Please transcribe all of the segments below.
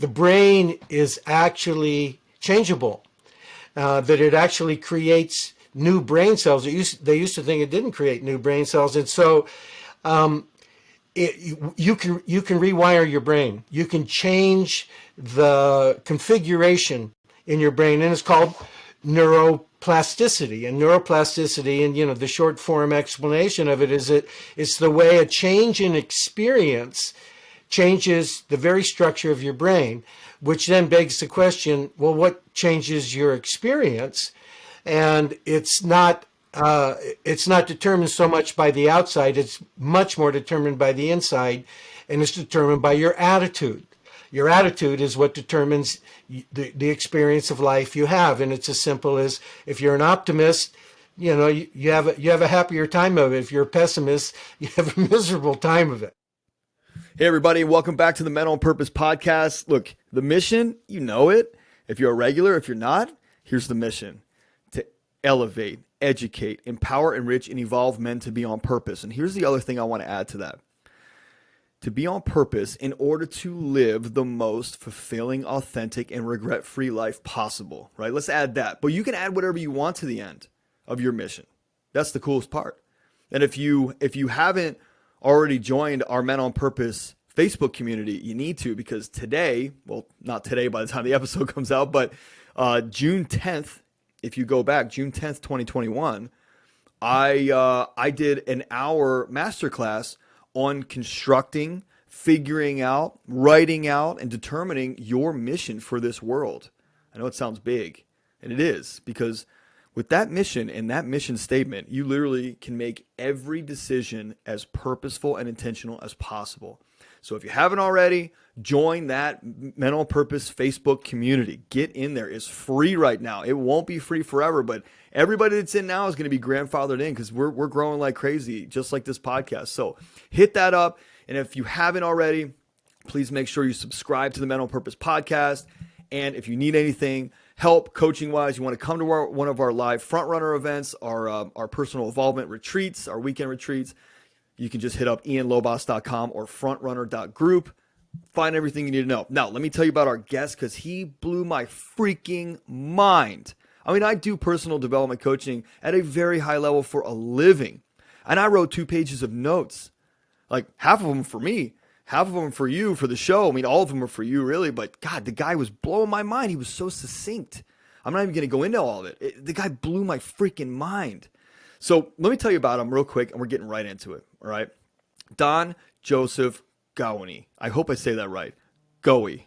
the brain is actually changeable, that it actually creates new brain cells. They used to think it didn't create new brain cells. And so you can rewire your brain. You can change the configuration in your brain, and it's called neuroplasticity. And neuroplasticity, and the short form explanation of it is that it's the way a change in experience changes the very structure of your brain, which then begs the question, well, what changes your experience? And it's not determined so much by the outside. It's much more determined by the inside, and it's determined by your attitude. Your attitude is what determines the experience of life you have. And it's as simple as, if you're an optimist, you have a happier time of it. If you're a pessimist, you have a miserable time of it. Hey, everybody. Welcome back to the Men on Purpose podcast. Look, the mission, you know it. If you're a regular, if you're not, here's the mission: to elevate, educate, empower, enrich, and evolve men to be on purpose. And here's the other thing I want to add to that: to be on purpose in order to live the most fulfilling, authentic, and regret-free life possible, right? Let's add that. But you can add whatever you want to the end of your mission. That's the coolest part. And if you haven't already joined our Men on Purpose Facebook community, you need to, because today, well, not today by the time the episode comes out, but June 10th, if you go back, June 10th, 2021, I did an hour masterclass on constructing, figuring out, writing out, and determining your mission for this world. I know it sounds big, and it is, because with that mission and that mission statement, you literally can make every decision as purposeful and intentional as possible. So if you haven't already, join that Men on Purpose Facebook community. Get in there. It's free right now. It won't be free forever, but everybody that's in now is going to be grandfathered in, because we're growing like crazy, just like this podcast. So hit that up. And if you haven't already, please make sure you subscribe to the Men on Purpose podcast. And if you need anything, help coaching-wise, you want to come to one of our live front-runner events, our personal involvement retreats, our weekend retreats, you can just hit up ianlobas.com or frontrunner.group. Find everything you need to know. Now, let me tell you about our guest, because he blew my freaking mind. I mean, I do personal development coaching at a very high level for a living. And I wrote 2 pages of notes, like half of them for me, half of them for you, for the show. I mean, all of them are for you, really. But God, the guy was blowing my mind. He was so succinct. I'm not even going to go into all of it. The guy blew my freaking mind. So let me tell you about him real quick, and we're getting right into it. All right. Don Joseph Goewey. I hope I say that right. Goewey.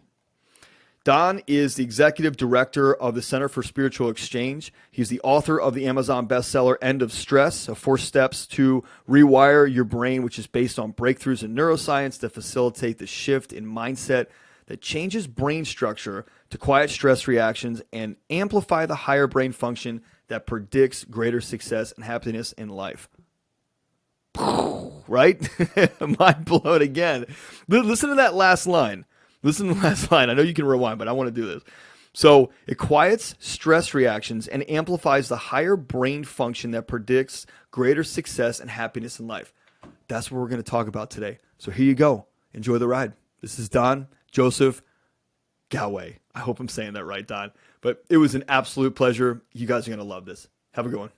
Don is the executive director of the Center for Spiritual Exchange. He's the author of the Amazon bestseller End of Stress, 4 Steps to Rewire Your Brain, which is based on breakthroughs in neuroscience that facilitate the shift in mindset that changes brain structure to quiet stress reactions and amplify the higher brain function that predicts greater success and happiness in life. Right? Mind blown again. Listen to that last line. Listen to the last line. I know you can rewind, but I want to do this. So it quiets stress reactions and amplifies the higher brain function that predicts greater success and happiness in life. That's what we're going to talk about today. So here you go. Enjoy the ride. This is Don Joseph Goewey. I hope I'm saying that right, Don. But it was an absolute pleasure. You guys are going to love this. Have a good one.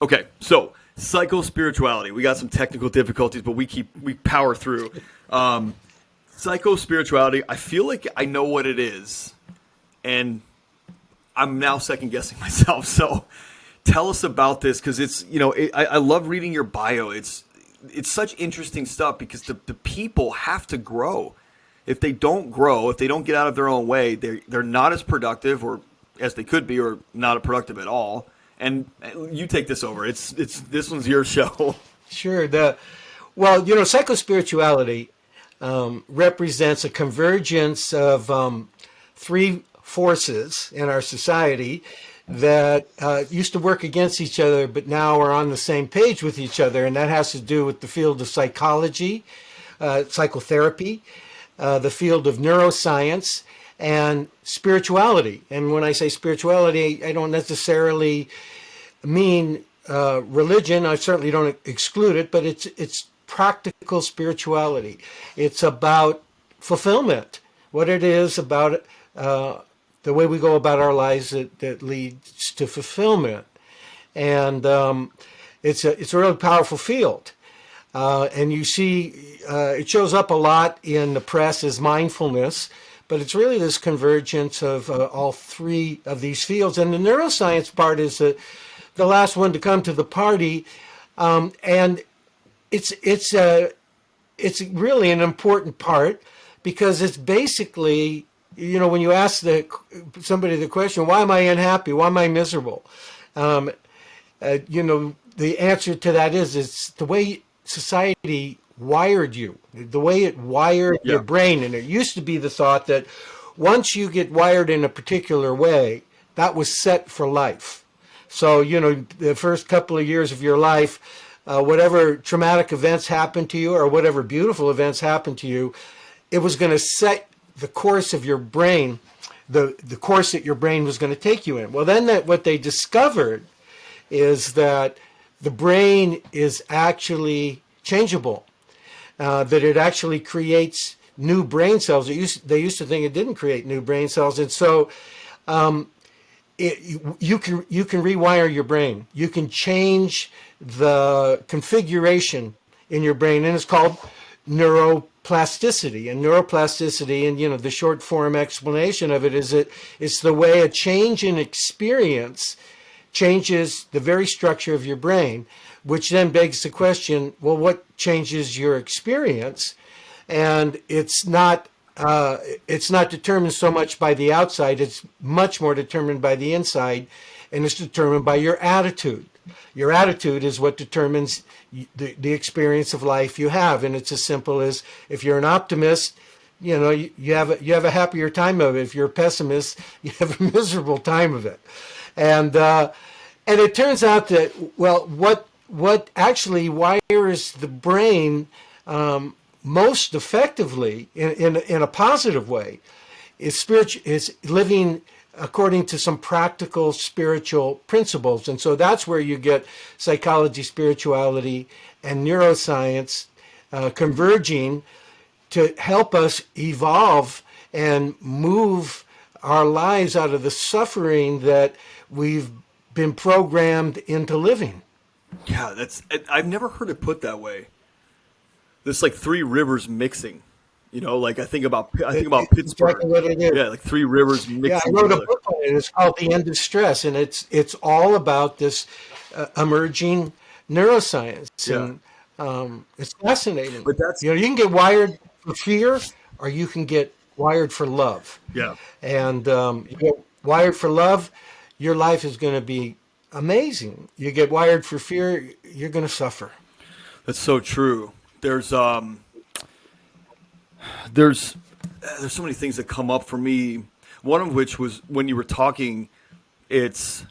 Okay, so PsychoSpirituality. We got some technical difficulties, but we power through. PsychoSpirituality, I feel like I know what it is, and I'm now second guessing myself. So tell us about this, because it's, I love reading your bio. It's such interesting stuff, because the people have to grow. If they don't grow, if they don't get out of their own way, they're not as productive, or as they could be, or not productive at all. And you take this over. This one's your show. Sure. Psychospirituality represents a convergence of 3 forces in our society that used to work against each other, but now are on the same page with each other. And that has to do with the field of psychology, psychotherapy, the field of neuroscience, and spirituality. And when I say spirituality, I don't necessarily mean religion. I certainly don't exclude it, but it's practical spirituality. It's about fulfillment, what it is about the way we go about our lives that leads to fulfillment. And it's a really powerful field. And you see, it shows up a lot in the press as mindfulness, but it's really this convergence of all three of these fields. And the neuroscience part is the last one to come to the party, and it's really an important part, because it's basically, when you ask somebody the question, why am I unhappy? Why am I miserable? The answer to that is it's the way society wired you, the way it wired your brain. And it used to be the thought that once you get wired in a particular way, that was set for life. So, the first couple of years of your life, whatever traumatic events happened to you or whatever beautiful events happened to you, it was going to set the course of your brain, the course that your brain was going to take you in. Well, then what they discovered is that the brain is actually changeable, that it actually creates new brain cells. They used to think it didn't create new brain cells. And so you can rewire your brain. You can change the configuration in your brain, and it's called neuroplasticity. And neuroplasticity, and the short form explanation of it is that it's the way a change in experience changes the very structure of your brain, which then begs the question, well, what changes your experience? And it's not determined so much by the outside. It's much more determined by the inside, and it's determined by your attitude. Your attitude is what determines the experience of life you have. And it's as simple as, if you're an optimist, you have a happier time of it. If you're a pessimist, you have a miserable time of it. And it turns out that, well, what actually wires the brain most effectively in a positive way is living according to some practical spiritual principles. And so that's where you get psychology, spirituality, and neuroscience converging to help us evolve and move our lives out of the suffering that we've been programmed into living. Yeah, I've never heard it put that way. This like three rivers mixing. Like I think about Pittsburgh. Exactly what it is. Yeah, like three rivers mixing. Yeah, I wrote a book on it. It's called The End of Stress, and it's all about this emerging neuroscience, and it's fascinating. But that's you can get wired for fear, or you can get wired for love. Yeah, and you get wired for love, your life is going to be amazing. You get wired for fear, you're going to suffer. That's so true. There's so many things that come up for me. One of which was when you were talking, it's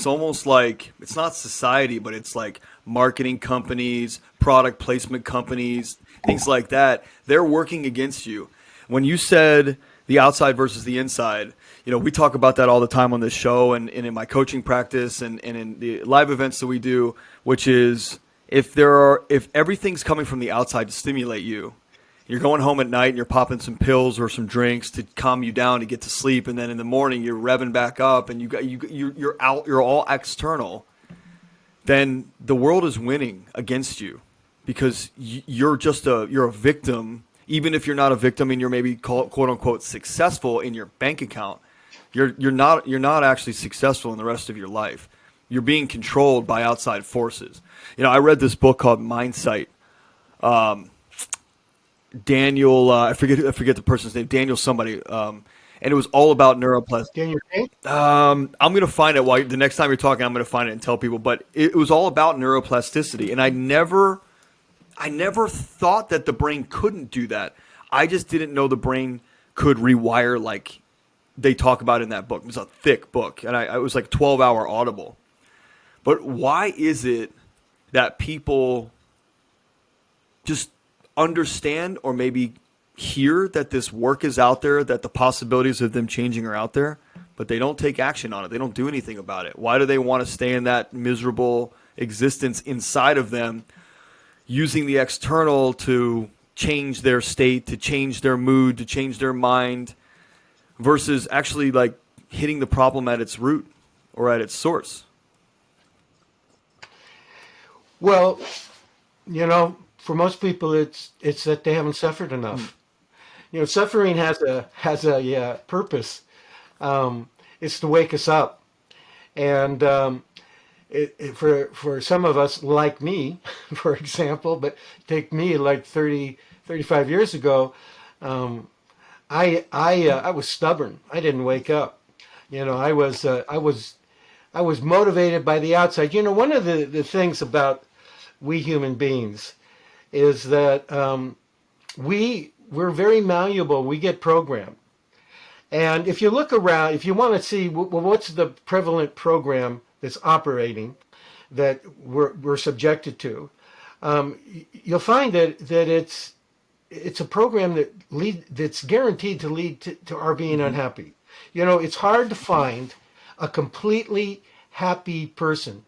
almost like, it's not society, but it's like marketing companies, product placement companies, things like that. They're working against you. When you said the outside versus the inside, we talk about that all the time on this show and in my coaching practice and in the live events that we do, which is if everything's coming from the outside to stimulate you, you're going home at night and you're popping some pills or some drinks to calm you down to get to sleep, and then in the morning you're revving back up and you're all external, then the world is winning against you because you're a victim. Even if you're not a victim and you're maybe quote unquote successful in your bank account, you're not actually successful in the rest of your life. You're being controlled by outside forces. I read this book called Mindsight. Daniel, I forget the person's name. Daniel somebody, and it was all about neuroplasticity. Daniel King? I'm going to find it the next time you're talking. I'm going to find it and tell people. But it was all about neuroplasticity, and I never thought that the brain couldn't do that. I just didn't know the brain could rewire like they talk about in that book. It was a thick book, and it was like 12-hour Audible. But why is it that people just understand or maybe hear that this work is out there, that the possibilities of them changing are out there, but they don't take action on it? They don't do anything about it. Why do they want to stay in that miserable existence inside of them, using the external to change their state, to change their mood, to change their mind, versus actually like hitting the problem at its root or at its source? Well, for most people, it's that they haven't suffered enough. Suffering has a purpose. It's to wake us up, and for some of us, like me, for example, but take me like 35 years ago, I was stubborn. I didn't wake up. I was motivated by the outside. One of the things about we human beings is that we're very malleable. We get programmed. And if you look around, if you want to see, well, what's the prevalent program that's operating that we're subjected to, you'll find that it's a program that's guaranteed to lead to our being unhappy. It's hard to find a completely happy person.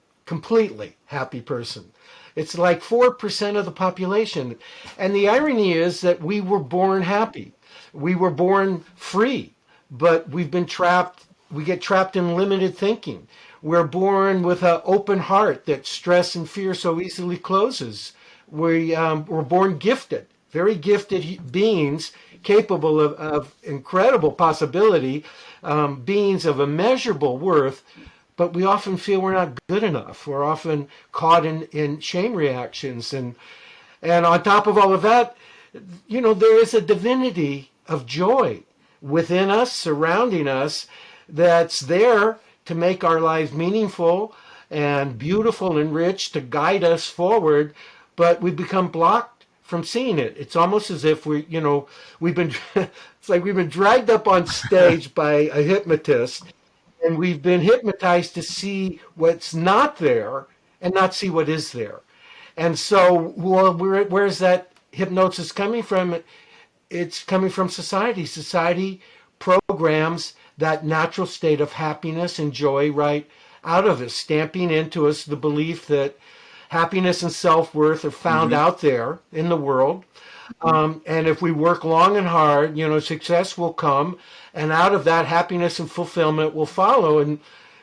It's like 4% of the population. And the irony is that we were born happy. We were born free, but we've been trapped. We get trapped in limited thinking. We're born with an open heart that stress and fear so easily closes. We're born gifted, very gifted beings, capable of incredible possibility, beings of immeasurable worth, but we often feel we're not good enough. We're often caught in shame reactions. And on top of all of that, there is a divinity of joy within us, surrounding us, that's there to make our lives meaningful and beautiful and rich, to guide us forward, but we become blocked from seeing it. It's almost as if we've been, it's like we've been dragged up on stage by a hypnotist, and we've been hypnotized to see what's not there and not see what is there. And so, well, where's that hypnosis coming from? It's coming from society. Society programs that natural state of happiness and joy right out of us, stamping into us the belief that happiness and self-worth are found out there in the world. And if we work long and hard, success will come, and out of that, happiness and fulfillment will follow. And,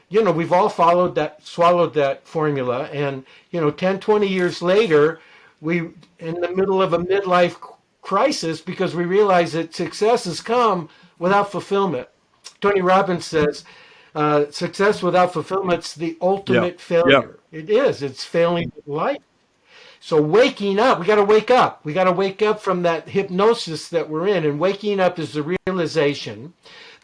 we've all swallowed that formula. And, 10, 20 years later, we in the middle of a midlife crisis because we realize that success has come without fulfillment. Tony Robbins says, success without fulfillment's the ultimate failure. It is. It's failing life. So waking up, we got to wake up. We got to wake up from that hypnosis that we're in. And waking up is the realization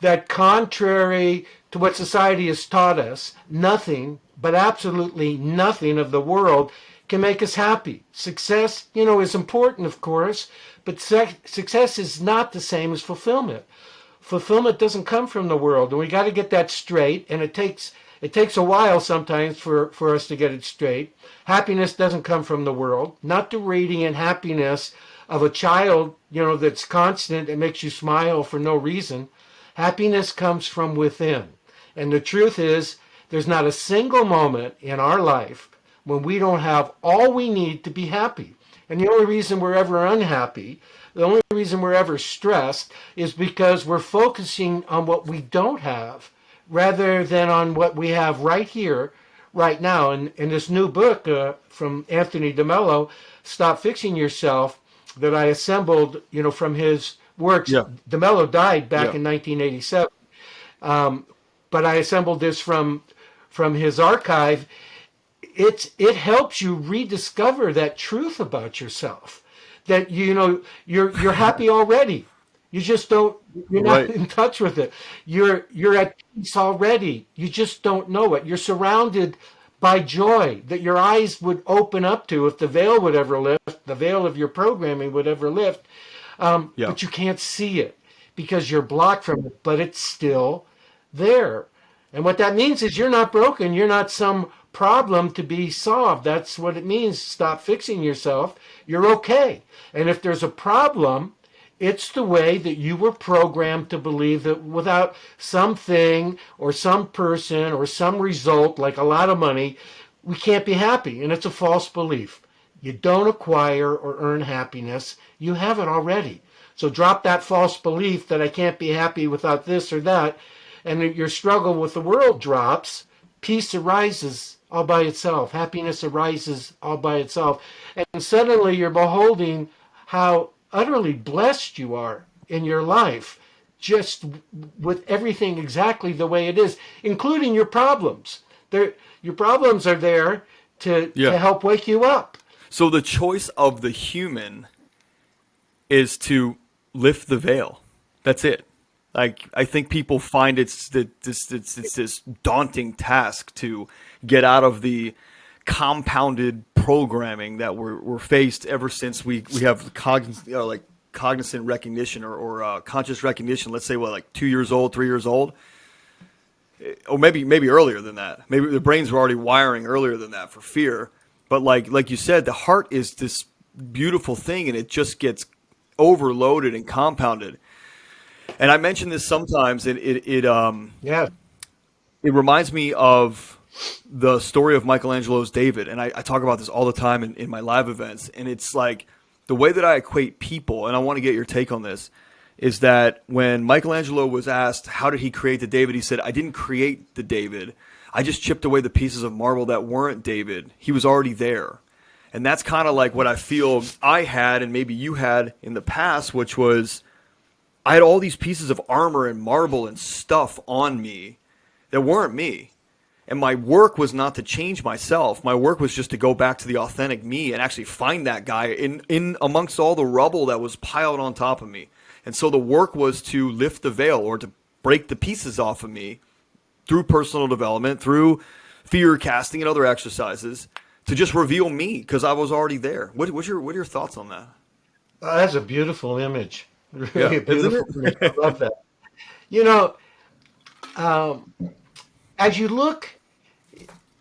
that, contrary to what society has taught us, nothing, but absolutely nothing of the world can make us happy. Success, is important, of course, but success is not the same as fulfillment. Fulfillment doesn't come from the world, and we got to get that straight, and it takes a while sometimes for us to get it straight. Happiness doesn't come from the world, not the radiant happiness of a child, that's constant and makes you smile for no reason. Happiness comes from within. And the truth is, there's not a single moment in our life when we don't have all we need to be happy. And the only reason we're ever unhappy, the only reason we're ever stressed, is because we're focusing on what we don't have rather than on what we have right here, right now. And in this new book from Anthony DeMello, Stop Fixing Yourself, that I assembled, from his works. DeMello died back in 1987. But I assembled this from his archive. It helps you rediscover that truth about yourself, that you're happy already. You just don't. You're not in touch with it. You're at peace already. You just don't know it. You're surrounded by joy that your eyes would open up to if the veil would ever lift, the veil of your programming would ever lift. But you can't see it because you're blocked from it. But it's still there. And what that means is you're not broken. You're not some problem to be solved. That's what it means. Stop fixing yourself. You're okay. And if there's a problem, it's the way that you were programmed to believe that without something or some person or some result, like a lot of money, we can't be happy. And it's a false belief. You don't acquire or earn happiness. You have it already. So drop that false belief that I can't be happy without this or that, and your struggle with the world drops. Peace arises all by itself. Happiness arises all by itself. And suddenly you're beholding how utterly blessed you are in your life, just with everything exactly the way it is, including your problems. Your problems are there to help wake you up. So the choice of the human is to lift the veil. That's it. Like, I think people find it's this daunting task to get out of the compounded programming that we're faced ever since we have cognizant recognition or conscious recognition. Let's say, like 2 years old, 3 years old, or maybe earlier than that. Maybe the brains were already wiring earlier than that for fear. But like you said, the heart is this beautiful thing, and it just gets overloaded and compounded. And I mention this sometimes. It reminds me of the story of Michelangelo's David, and I talk about this all the time in my live events. And it's like the way that I equate people, and I want to get your take on this, is that when Michelangelo was asked how did he create the David, he said, "I didn't create the David. I just chipped away the pieces of marble that weren't David. He was already there." And that's kind of like what I feel I had, and maybe you had in the past, which was I had all these pieces of armor and marble and stuff on me that weren't me. And my work was not to change myself. My work was just to go back to the authentic me and actually find that guy in amongst all the rubble that was piled on top of me. And so the work was to lift the veil, or to break the pieces off of me through personal development, through fear casting and other exercises, to just reveal me, because I was already there. What are your thoughts on that? That's a beautiful image. Really Yeah, a beautiful image. I love that. You know, as you look,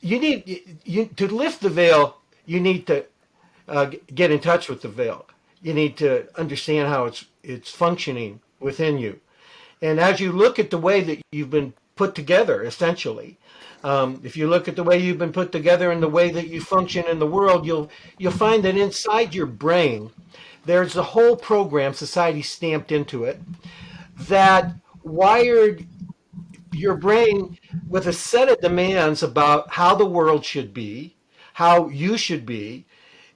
to lift the veil, you need to get in touch with the veil. You need to understand how it's functioning within you. And as you look at the way that you've been put together, essentially, if you look at the way you've been put together and the way that you function in the world, you'll find that inside your brain, there's a whole program, society stamped into it, that wired your brain with a set of demands about how the world should be, how you should be,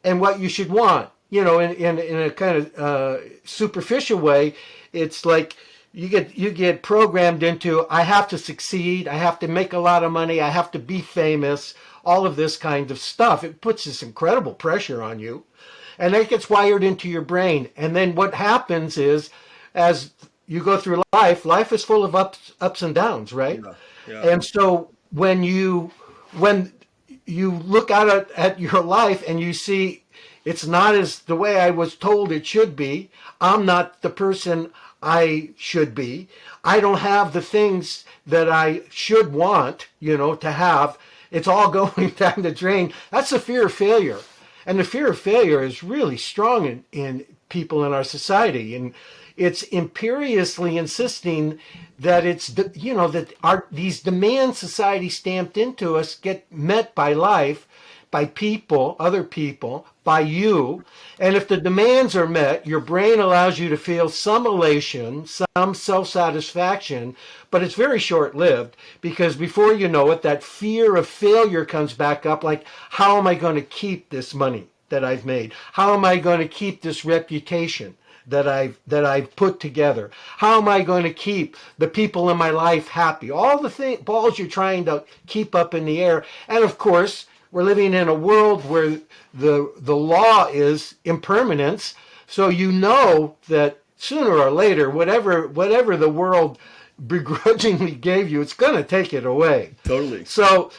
and what you should want. You know, in a kind of superficial way, it's like you get programmed into, I have to succeed, I have to make a lot of money, I have to be famous, all of this kind of stuff. It puts this incredible pressure on you, and that gets wired into your brain. And then what happens is, as you go through life is full of ups and downs, right? Yeah. And so when you look out at your life and you see it's not as the way I was told it should be, I'm not the person I should be, I don't have the things that I should want, to have, it's all going down the drain. That's the fear of failure. And the fear of failure is really strong in people in our society. And it's imperiously insisting that these demands society stamped into us get met by life, by people, other people, by you. And if the demands are met, your brain allows you to feel some elation, some self-satisfaction, but it's very short-lived, because before you know it, that fear of failure comes back up, like, how am I going to keep this money that I've made? How am I going to keep this reputation that I've put together? How am I going to keep the people in my life happy? All the balls you're trying to keep up in the air. And of course, we're living in a world where the law is impermanence. So you know that sooner or later, whatever the world begrudgingly gave you, it's going to take it away. Totally. So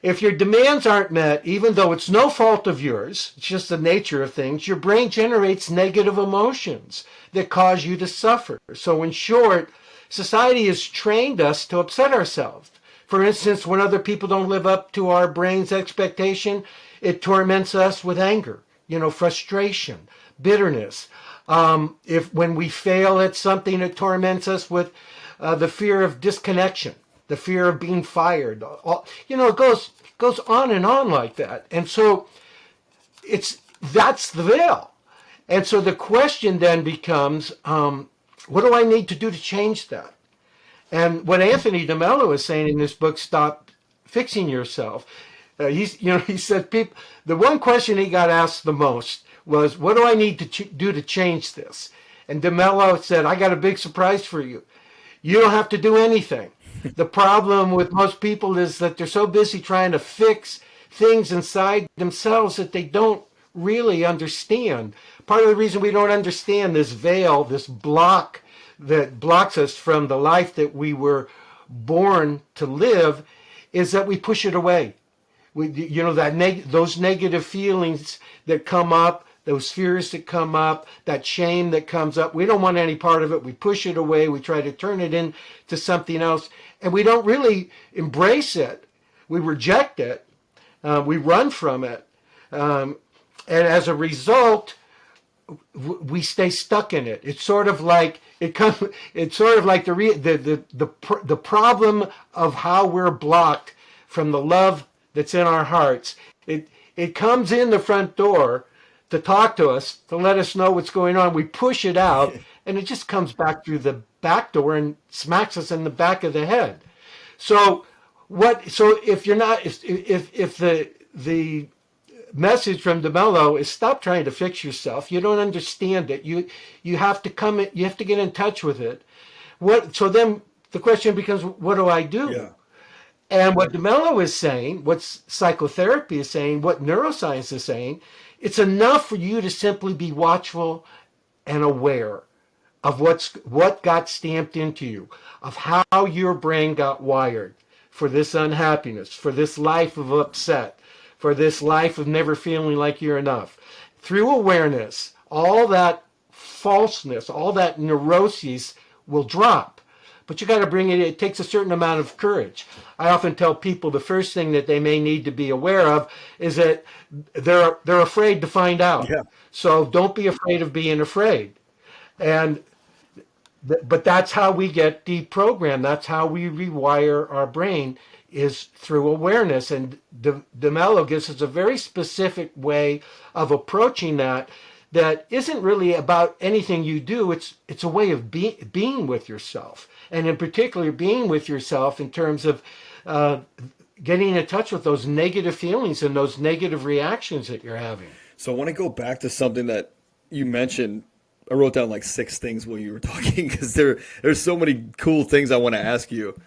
if your demands aren't met, even though it's no fault of yours, it's just the nature of things, your brain generates negative emotions that cause you to suffer. So in short, society has trained us to upset ourselves. For instance, when other people don't live up to our brain's expectation, it torments us with anger, frustration, bitterness. When we fail at something, it torments us with the fear of disconnection, the fear of being fired. It goes on and on like that. And so it's That's the veil. And so the question then becomes, what do I need to do to change that? And what Anthony DeMello is saying in this book, Stop Fixing Yourself, he said the one question he got asked the most was, what do I need to do to change this? And DeMello said, I got a big surprise for you. You don't have to do anything. The problem with most people is that they're so busy trying to fix things inside themselves that they don't really understand. Part of the reason we don't understand this veil, this block that blocks us from the life that we were born to live, is that we push it away. Those negative feelings that come up, those fears that come up, that shame that comes up, we don't want any part of it. We push it away. We try to turn it into something else, and we don't really embrace it. We reject it. We run from it. And as a result, we stay stuck in it. It's sort of like It's sort of like the problem of how we're blocked from the love that's in our hearts. It comes in the front door to talk to us, to let us know what's going on. We push it out, and it just comes back through the back door and smacks us in the back of the head. So if the message from DeMello is stop trying to fix yourself. You don't understand it. You have to get in touch with it. So then the question becomes, what do I do? Yeah. And what DeMello is saying, what psychotherapy is saying, what neuroscience is saying, it's enough for you to simply be watchful and aware of what got stamped into you, of how your brain got wired for this unhappiness, for this life of upset, for this life of never feeling like you're enough. Through awareness, all that falseness, all that neuroses will drop. But you got to bring it takes a certain amount of courage. I often tell people the first thing that they may need to be aware of is that they're afraid to find out. Yeah. So don't be afraid of being afraid. But that's how we get deprogrammed. That's how we rewire our brain, is through awareness. And DeMello gives us a very specific way of approaching that isn't really about anything you do. It's a way of being with yourself. And in particular, being with yourself in terms of getting in touch with those negative feelings and those negative reactions that you're having. So I want to go back to something that you mentioned. I wrote down like 6 things while you were talking because there's so many cool things I want to ask you.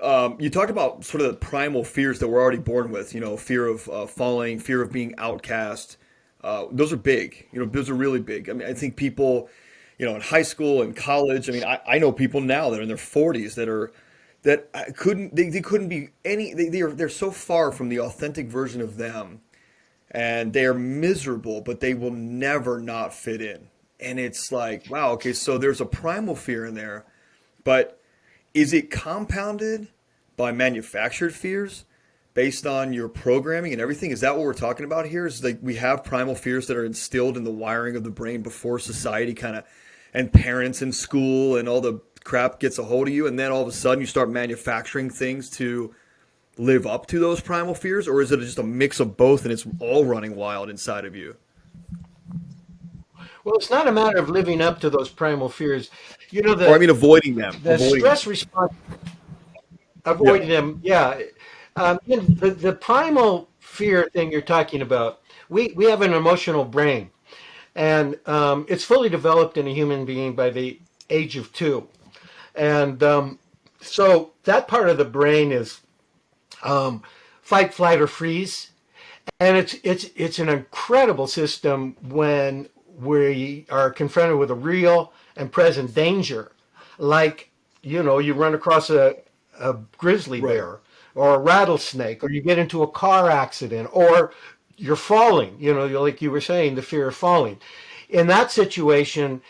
You talked about sort of the primal fears that we're already born with, fear of falling, fear of being outcast. Those are big, those are really big. I mean, I think people, in high school and college, I mean, I know people now that are in their 40s that couldn't be they're so far from the authentic version of them, and they are miserable, but they will never not fit in. And it's like, wow, okay, so there's a primal fear in there, but is it compounded by manufactured fears based on your programming and everything? Is that what we're talking about here? Is like we have primal fears that are instilled in the wiring of the brain before society and parents in school and all the crap gets a hold of you, and then all of a sudden you start manufacturing things to live up to those primal fears? Or is it just a mix of both and it's all running wild inside of you? Well, it's not a matter of living up to those primal fears. Avoiding them. The stress response, avoiding them, yeah. The primal fear thing you're talking about, we have an emotional brain, and it's fully developed in a human being by the age of 2. And so that part of the brain is fight, flight, or freeze. And it's an incredible system when we are confronted with a real and present danger, like you run across a grizzly bear or a rattlesnake, or you get into a car accident, or you're falling. Like you were saying, the fear of falling. In that situation,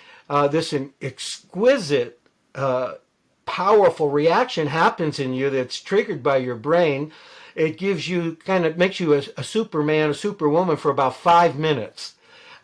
this exquisite, powerful reaction happens in you that's triggered by your brain. It gives you makes you a Superman, a Superwoman for about 5 minutes.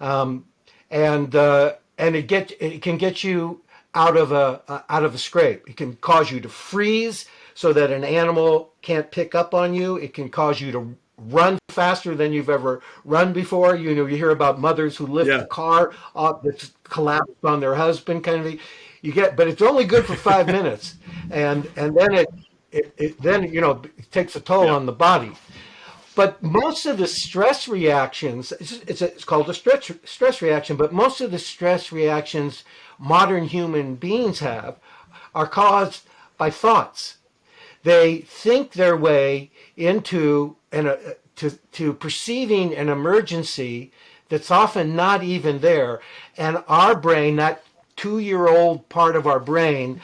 And it can get you out of a scrape. It can cause you to freeze so that an animal can't pick up on you. It can cause you run faster than you've ever run before. You know, you hear about mothers who lift the car up that's collapsed on their husband, kind of thing. But it's only good for 5 minutes, and then then it takes a toll on the body. But most of the stress reactions, it's called a stress reaction, but most of the stress reactions modern human beings have are caused by thoughts. They think their way into to perceiving an emergency that's often not even there. And our brain, that 2-year-old part of our brain,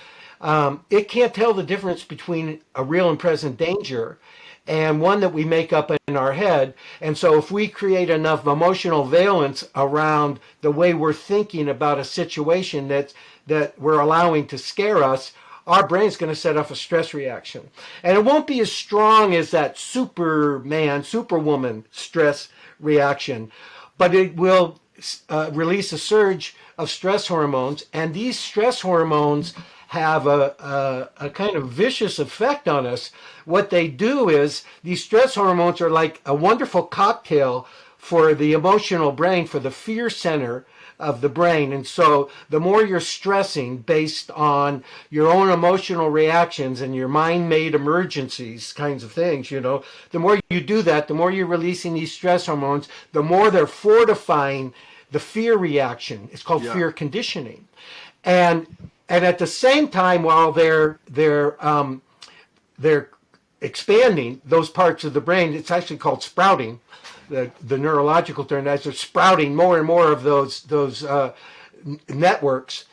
it can't tell the difference between a real and present danger and one that we make up in our head. And so if we create enough emotional valence around the way we're thinking about a situation that we're allowing to scare us, our brain's going to set off a stress reaction. And it won't be as strong as that Superman, Superwoman stress reaction, but it will release a surge of stress hormones. And these stress hormones have a kind of vicious effect on us. What they do is these stress hormones are like a wonderful cocktail for the emotional brain, for the fear center of the brain. And so the more you're stressing based on your own emotional reactions and your mind-made emergencies kinds of things, the more you do that, the more you're releasing these stress hormones, the more they're fortifying the fear reaction. It's called fear conditioning. And at the same time, while they're expanding those parts of the brain, it's actually called sprouting. The neurological term, as they're sprouting more and more of those networks,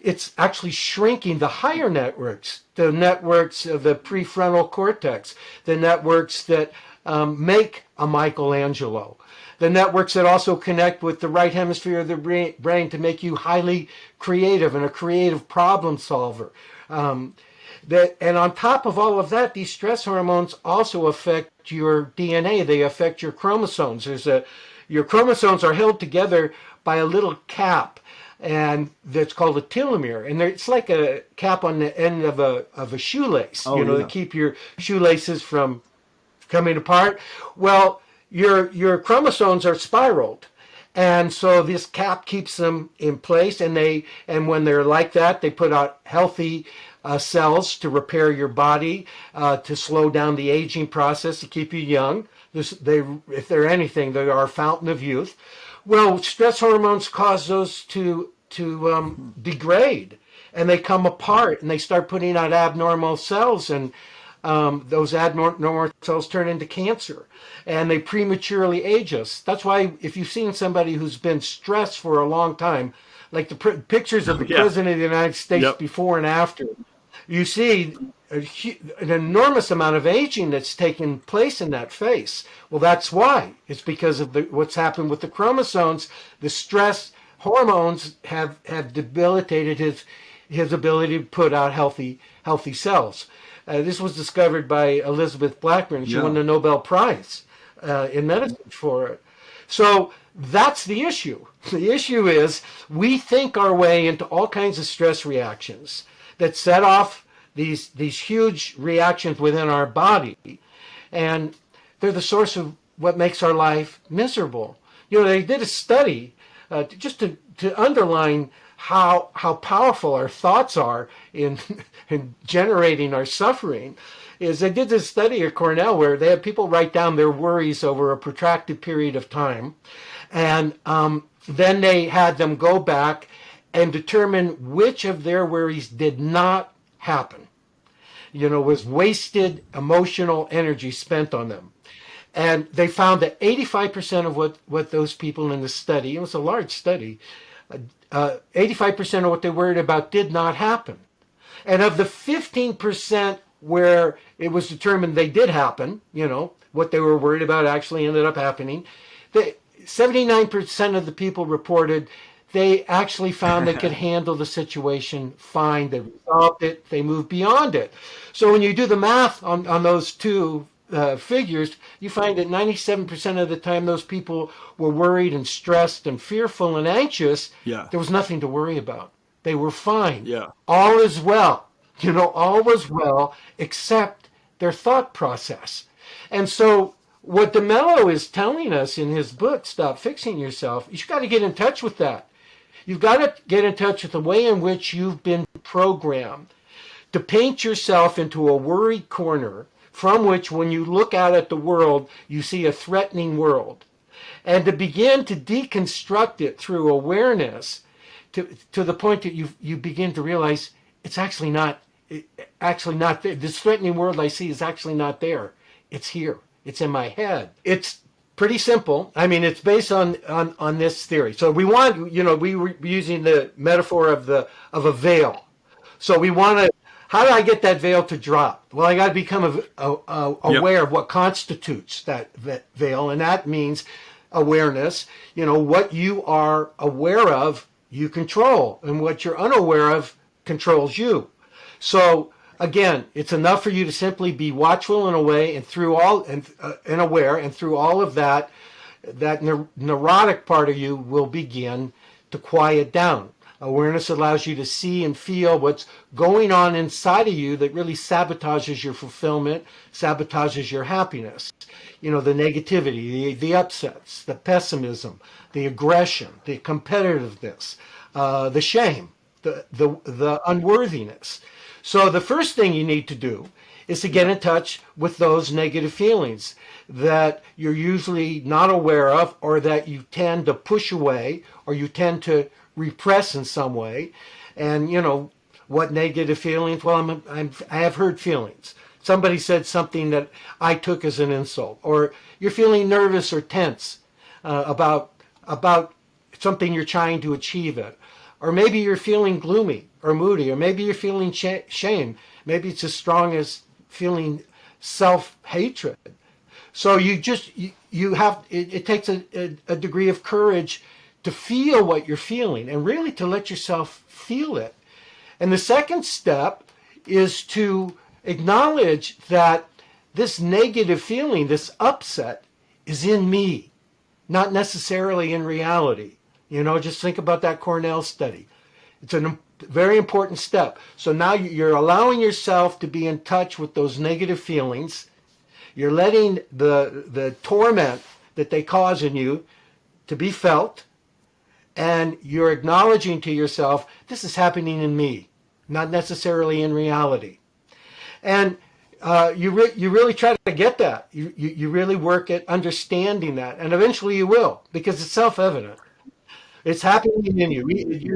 it's actually shrinking the higher networks, the networks of the prefrontal cortex, the networks that make a Michelangelo, the networks that also connect with the right hemisphere of the brain to make you highly creative and a creative problem solver. And on top of all of that, these stress hormones also affect your DNA. They affect your chromosomes. Your chromosomes are held together by a little cap, and that's called a telomere. And it's like a cap on the end of a shoelace, to keep your shoelaces from coming apart. Well, your chromosomes are spiraled. And so this cap keeps them in place, and when they're like that, they put out healthy cells to repair your body, to slow down the aging process, to keep you young. If they're anything, they are a fountain of youth. Well, stress hormones cause those to degrade, and they come apart, and they start putting out abnormal cells, and those abnormal cells turn into cancer, and they prematurely age us. That's why if you've seen somebody who's been stressed for a long time, like the pictures of the President of the United States before and after, you see an enormous amount of aging that's taken place in that face. Well, that's why. It's because of what's happened with the chromosomes. The stress hormones have debilitated his ability to put out healthy cells. This was discovered by Elizabeth Blackburn. She won the Nobel Prize in medicine for it. So that's the issue. The issue is we think our way into all kinds of stress reactions that set off these huge reactions within our body, and they're the source of what makes our life miserable. They did a study just to underline how powerful our thoughts are in generating our suffering. Is they did this study at Cornell where they had people write down their worries over a protracted period of time, and then they had them go back and determine which of their worries did not happen, was wasted emotional energy spent on them. And they found that 85% of what those people in the study, it was a large study, 85% of what they worried about did not happen. And of the 15% where it was determined they did happen, what they were worried about actually ended up happening, 79% of the people reported they actually found they could handle the situation fine. They resolved it. They moved beyond it. So when you do the math on those two figures, you find that 97% of the time those people were worried and stressed and fearful and anxious. There was nothing to worry about. They were fine. All is well. All was well except their thought process. And so what DeMello is telling us in his book, Stop Fixing Yourself, you've got to get in touch with that. You've got to get in touch with the way in which you've been programmed to paint yourself into a worried corner from which, when you look out at the world, you see a threatening world. And to begin to deconstruct it through awareness to the point that you begin to realize it's actually not there. This threatening world I see is actually not there. It's here. It's in my head. It's pretty simple. I mean, it's based on this theory. So we want, we were using the metaphor of a veil. So we want to, how do I get that veil to drop? Well, I got to become aware of what constitutes that veil, and that means awareness. What you are aware of, you control, and what you're unaware of controls you. So again, it's enough for you to simply be watchful and aware, and through all of that neurotic part of you will begin to quiet down. Awareness allows you to see and feel what's going on inside of you that really sabotages your fulfillment, sabotages your happiness. The negativity, the upsets, the pessimism, the aggression, the competitiveness, the shame, the unworthiness. So the first thing you need to do is to get in touch with those negative feelings that you're usually not aware of, or that you tend to push away, or you tend to repress in some way. And what negative feelings? Well, I have hurt feelings. Somebody said something that I took as an insult, or you're feeling nervous or tense about something you're trying to achieve it. Or maybe you're feeling gloomy or moody, or maybe you're feeling shame. Maybe it's as strong as feeling self-hatred. So it takes a degree of courage to feel what you're feeling, and really to let yourself feel it. And the second step is to acknowledge that this negative feeling, this upset, is in me, not necessarily in reality. Just think about that Cornell study. It's a very important step. So now you're allowing yourself to be in touch with those negative feelings. You're letting the torment that they cause in you to be felt. And you're acknowledging to yourself, this is happening in me, not necessarily in reality. And you really try to get that. You really work at understanding that. And eventually you will, because it's self-evident. It's happening in you.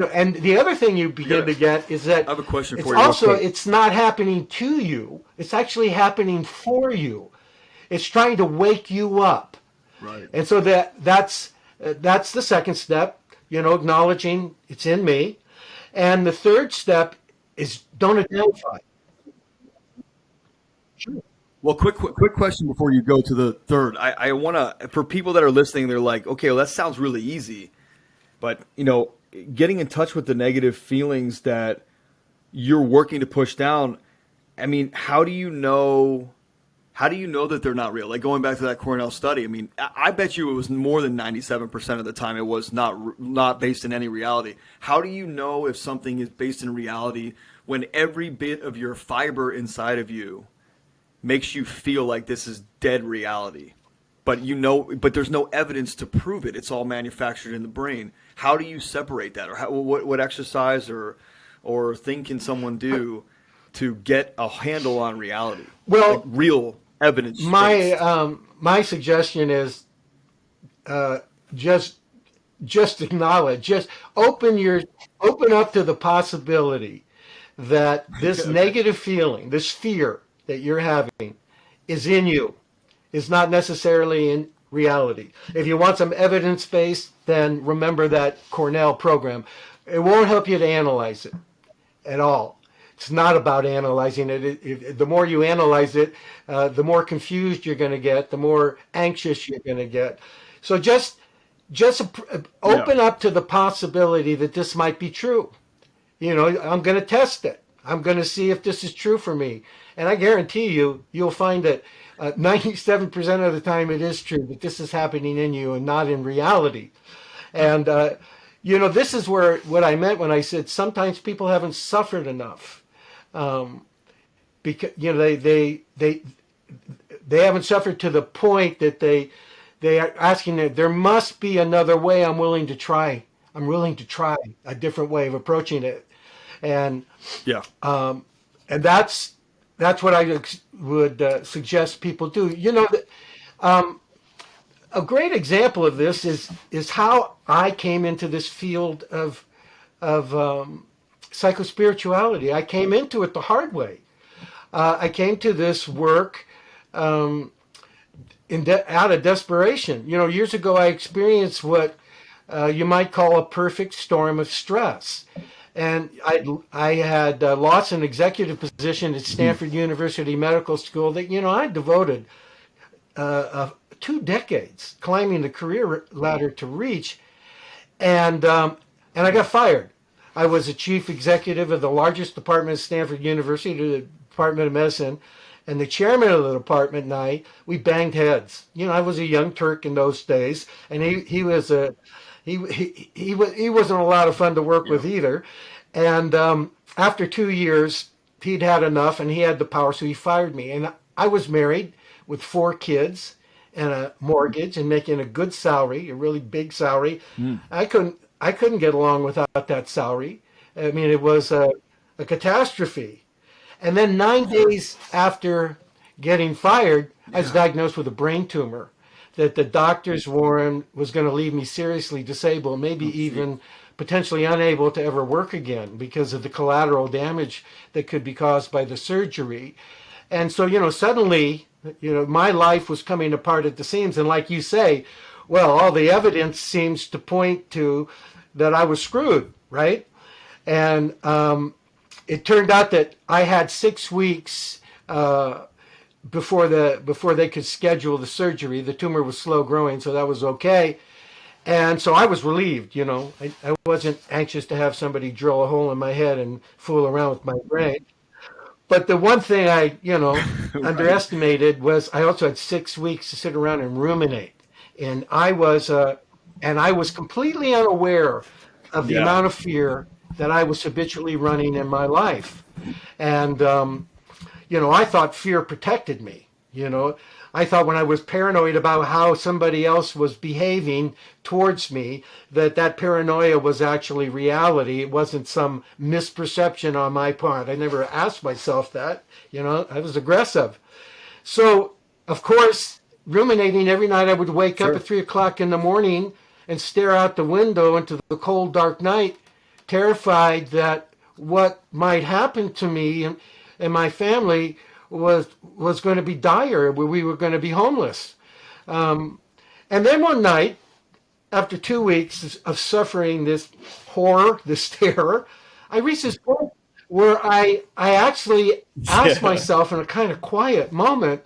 And the other thing you begin to get is that I have a question for you. Also, it's not happening to you. It's actually happening for you. It's trying to wake you up. Right. And so that's the second step. Acknowledging it's in me. And the third step is don't identify. Sure. Well, quick question before you go to the third. I want to, for people that are listening, they're like, okay, well, that sounds really easy. But, getting in touch with the negative feelings that you're working to push down, I mean, how do you know that they're not real? Like, going back to that Cornell study, I mean, I bet you it was more than 97% of the time it was not based in any reality. How do you know if something is based in reality when every bit of your fiber inside of you makes you feel like this is dead reality? But there's no evidence to prove it. It's all manufactured in the brain. How do you separate that? Or what exercise or thing can someone do to get a handle on reality? Well, like real evidence. My suggestion is just acknowledge, just open up to the possibility that this negative feeling, this fear that you're having, is in you. Is not necessarily in reality. If you want some evidence-based, then remember that Cornell program. It won't help you to analyze it at all. It's not about analyzing it. The more you analyze it, the more confused you're going to get, the more anxious you're going to get. So just open up to the possibility that this might be true. I'm going to test it. I'm going to see if this is true for me. And I guarantee you'll find that 97% of the time it is true that this is happening in you and not in reality. And, this is what I meant when I said sometimes people haven't suffered enough. Because, they haven't suffered to the point that they are asking that there must be another way. I'm willing to try. I'm willing to try a different way of approaching it, and Yeah. and that's what I would suggest people do. A great example of this is how I came into this field of psychospirituality. I came into it the hard way. I came to this work out of desperation. Years ago, I experienced what you might call a perfect storm of stress. And I had lost an executive position at Stanford University Medical School that, I devoted 2 decades climbing the career ladder to reach. And I got fired. I was a chief executive of the largest department at Stanford University, the Department of Medicine, and the chairman of the department and we banged heads. I was a young Turk in those days, and he wasn't a lot of fun to work with either. And after 2 years, he'd had enough, and he had the power, so he fired me. And I was married with 4 kids and a mortgage and making a good salary, a really big salary. I couldn't get along without that salary. I mean, it was a catastrophe. And then 9 days after getting fired, I was diagnosed with a brain tumor that the doctors warned was going to leave me seriously disabled, maybe even potentially unable to ever work again because of the collateral damage that could be caused by the surgery. And so, suddenly, my life was coming apart at the seams. And like you say, well, all the evidence seems to point to that I was screwed, right? And it turned out that I had 6 weeks before they could schedule the surgery. The tumor was slow growing, so that was okay. And so I was relieved, I wasn't anxious to have somebody drill a hole in my head and fool around with my brain. But the one thing I, underestimated was I also had 6 weeks to sit around and ruminate. And I was completely unaware of the amount of fear that I was habitually running in my life. And, I thought fear protected me. I thought when I was paranoid about how somebody else was behaving towards me, that paranoia was actually reality. It wasn't some misperception on my part. I never asked myself that. I was aggressive. So, of course, ruminating every night, I would wake up at 3 o'clock in the morning and stare out the window into the cold, dark night, terrified that what might happen to me and my family was going to be dire, where we were going to be homeless. And then one night, after 2 weeks of suffering this horror, this terror, I reached this point where I actually asked myself in a kind of quiet moment,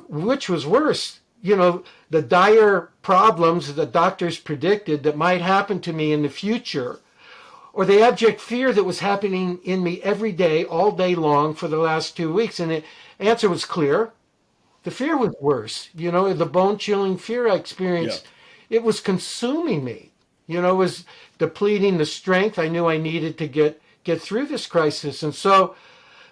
which was worse, the dire problems that the doctors predicted that might happen to me in the future, or the abject fear that was happening in me every day, all day long for the last 2 weeks. And the answer was clear. The fear was worse. The bone-chilling fear I experienced, it was consuming me. It was depleting the strength I knew I needed to get through this crisis. And so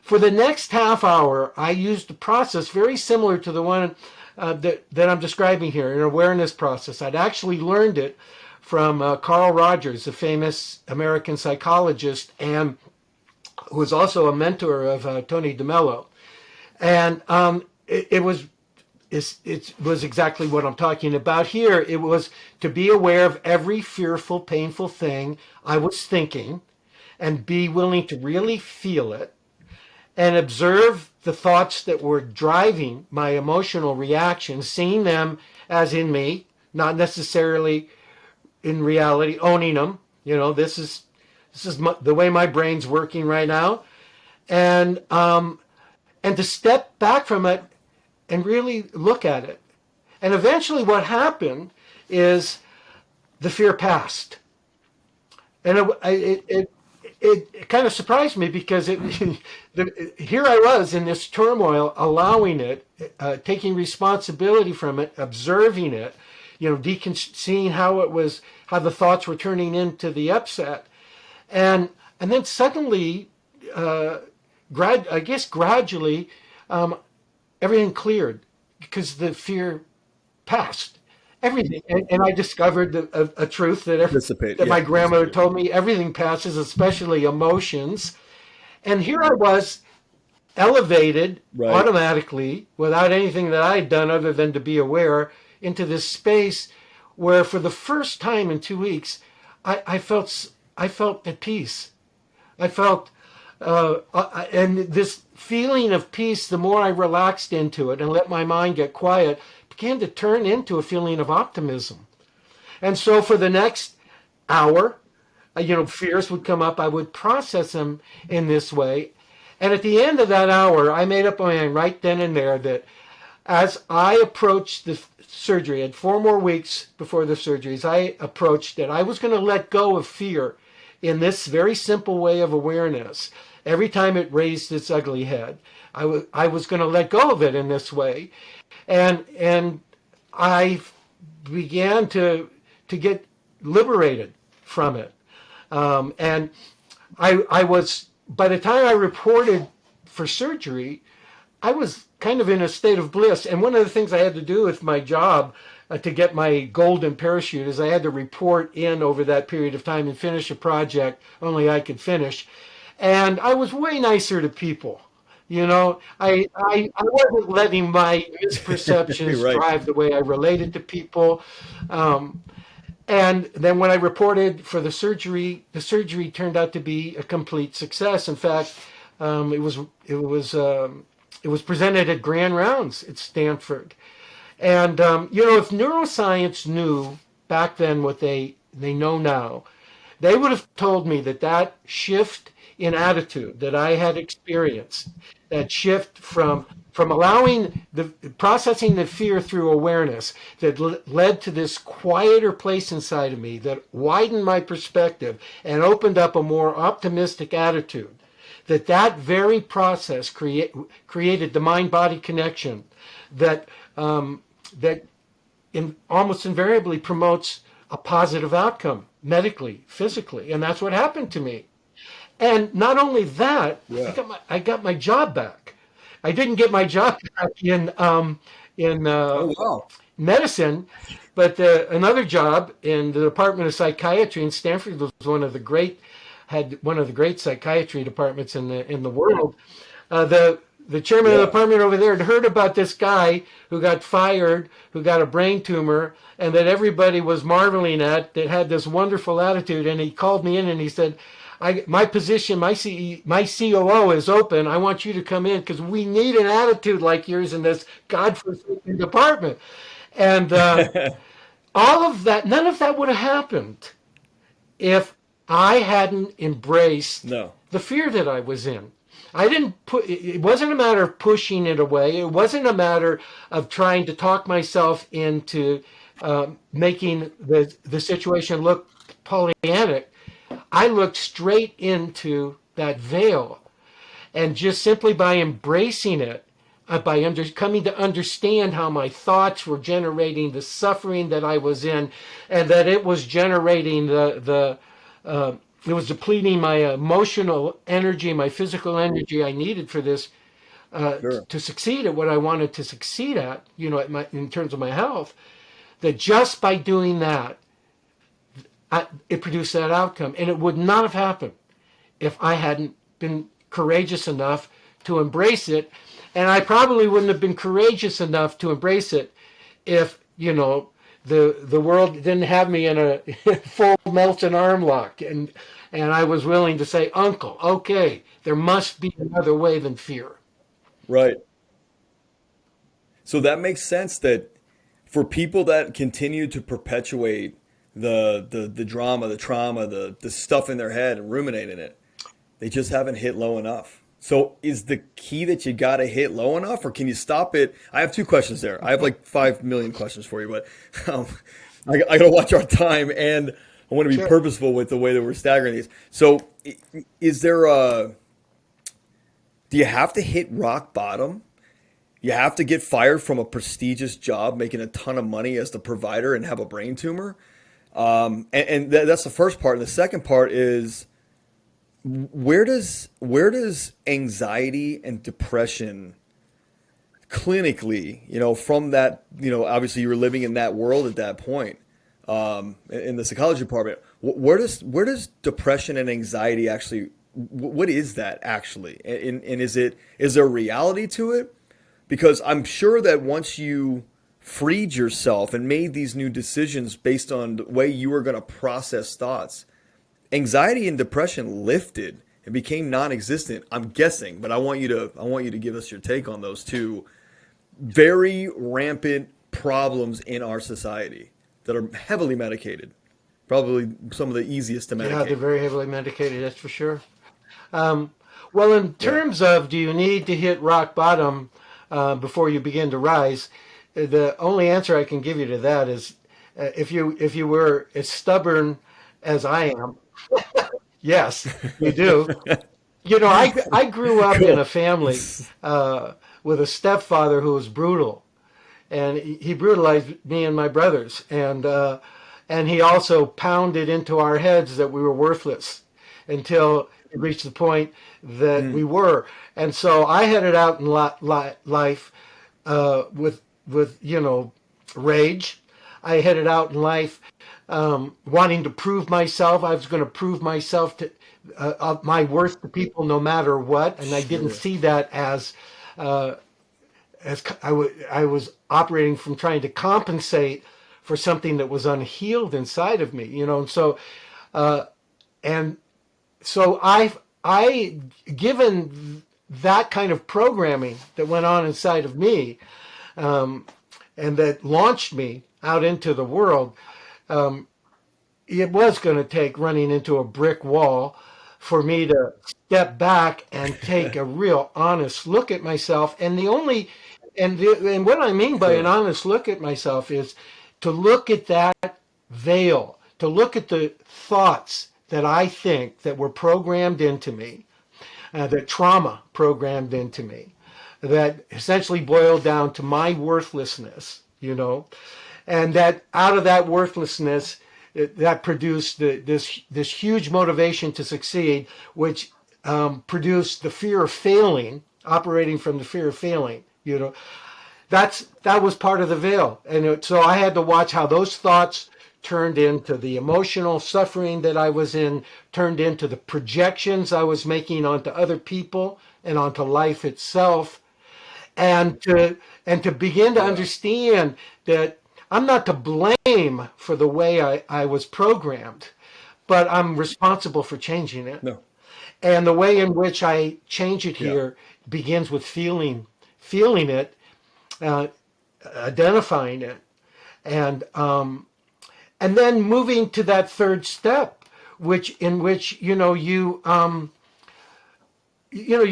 for the next half hour, I used a process very similar to the one that I'm describing here, an awareness process. I'd actually learned it from Carl Rogers, a famous American psychologist, and who was also a mentor of Tony DeMello. And it was exactly what I'm talking about here. It was to be aware of every fearful, painful thing I was thinking and be willing to really feel it and observe the thoughts that were driving my emotional reactions, seeing them as in me, not necessarily in reality, owning them. This is the way my brain's working right now, and to step back from it and really look at it. And eventually, what happened is the fear passed, and it kind of surprised me because here I was in this turmoil, allowing it, taking responsibility from it, observing it, seeing how the thoughts were turning into the upset, and then suddenly, gradually, everything cleared because the fear passed. Everything. And I discovered a truth Dissipate. that Yeah. my grandmother told me: everything passes, especially emotions. And here I was, elevated Right. automatically without anything that I had done other than to be aware, into this space where for the first time in 2 weeks, I felt at peace. I felt, and this feeling of peace, the more I relaxed into it and let my mind get quiet, began to turn into a feeling of optimism. And so for the next hour, fears would come up. I would process them in this way. And at the end of that hour, I made up my mind right then and there that as I approached the surgery, I had 4 more weeks before the surgeries, I approached that I was going to let go of fear in this very simple way of awareness. Every time it raised its ugly head, I was going to let go of it in this way. And I began to get liberated from it. And I was, by the time I reported for surgery, I was kind of in a state of bliss. And one of the things I had to do with my job to get my golden parachute is I had to report in over that period of time and finish a project only I could finish. And I was way nicer to people. I wasn't letting my misperceptions Right. drive the way I related to people. Um, and then when I reported for the surgery turned out to be a complete success. In fact, it was it was presented at Grand Rounds at Stanford. And if neuroscience knew back then what they know now, they would have told me that shift in attitude that I had experienced, that shift from allowing the processing the fear through awareness, that led to this quieter place inside of me that widened my perspective and opened up a more optimistic attitude, that very process created the mind-body connection that that almost invariably promotes a positive outcome medically, physically, and that's what happened to me. And not only that, Yeah. I got my job back. I didn't get my job back in Oh, wow. medicine, but another job in the Department of Psychiatry in Stanford was had one of the great psychiatry departments in the world. The chairman of the Yeah. department over there had heard about this guy who got fired, who got a brain tumor, and that everybody was marveling at, that had this wonderful attitude. And he called me in and he said, my position, my COO is open. I want you to come in because we need an attitude like yours in this godforsaken department. And all of that, none of that would have happened if I hadn't embraced No. the fear that I was in. I didn't put, it wasn't a matter of pushing it away. It wasn't a matter of trying to talk myself into making the situation look Pollyannic. I looked straight into that veil, and just simply by embracing it, coming to understand how my thoughts were generating the suffering that I was in, and that it was generating it was depleting my emotional energy, my physical energy I needed for this Sure. to succeed at what I wanted to succeed at, in terms of my health. That just by doing that, it produced that outcome, and it would not have happened if I hadn't been courageous enough to embrace it. And I probably wouldn't have been courageous enough to embrace it if, the world didn't have me in a full melted arm lock, and I was willing to say, Uncle, okay, there must be another way than fear. Right. So that makes sense that for people that continue to perpetuate the drama, the trauma, the stuff in their head and ruminate in it, they just haven't hit low enough. So is the key that you got to hit low enough, or can you stop it? I have two questions there. I have like 5 million questions for you, but I got to watch our time, and I want to be Sure. purposeful with the way that we're staggering these. So is there do you have to hit rock bottom? You have to get fired from a prestigious job, making a ton of money as the provider, and have a brain tumor. That's the first part. And the second part is, where does anxiety and depression clinically, from that, obviously you were living in that world at that point, in the psychology department. Where does depression and anxiety actually? What is that actually? And is there a reality to it? Because I'm sure that once you freed yourself and made these new decisions based on the way you were going to process thoughts, anxiety and depression lifted and became non-existent. I'm guessing, but I want you to give us your take on those two very rampant problems in our society that are heavily medicated. Probably some of the easiest to medicate. Yeah, they're very heavily medicated, that's for sure. Well, in terms of, do you need to hit rock bottom before you begin to rise? The only answer I can give you to that is, if you were as stubborn as I am, yes, you do. I grew up in a family with a stepfather who was brutal, and he brutalized me and my brothers, and he also pounded into our heads that we were worthless until it reached the point that we were. And so I headed out in life with rage. I headed out in life wanting to prove myself. I was going to prove myself to my worth to people no matter what, and I didn't see that as I was operating from trying to compensate for something that was unhealed inside of me, And so I given that kind of programming that went on inside of me, and that launched me out into the world, it was going to take running into a brick wall for me to step back and take a real honest look at myself. And and what I mean by an honest look at myself is to look at that veil, to look at the thoughts that I think that were programmed into me, that trauma programmed into me, that essentially boiled down to my worthlessness, and that out of that worthlessness, that produced this huge motivation to succeed, which produced the fear of failing, operating from the fear of failing. That was part of the veil, and so I had to watch how those thoughts turned into the emotional suffering that I was in, turned into the projections I was making onto other people and onto life itself, and to begin to understand that I'm not to blame for the way I was programmed, but I'm responsible for changing it. No. And the way in which I change it here begins with feeling it, identifying it, and then moving to that third step, in which you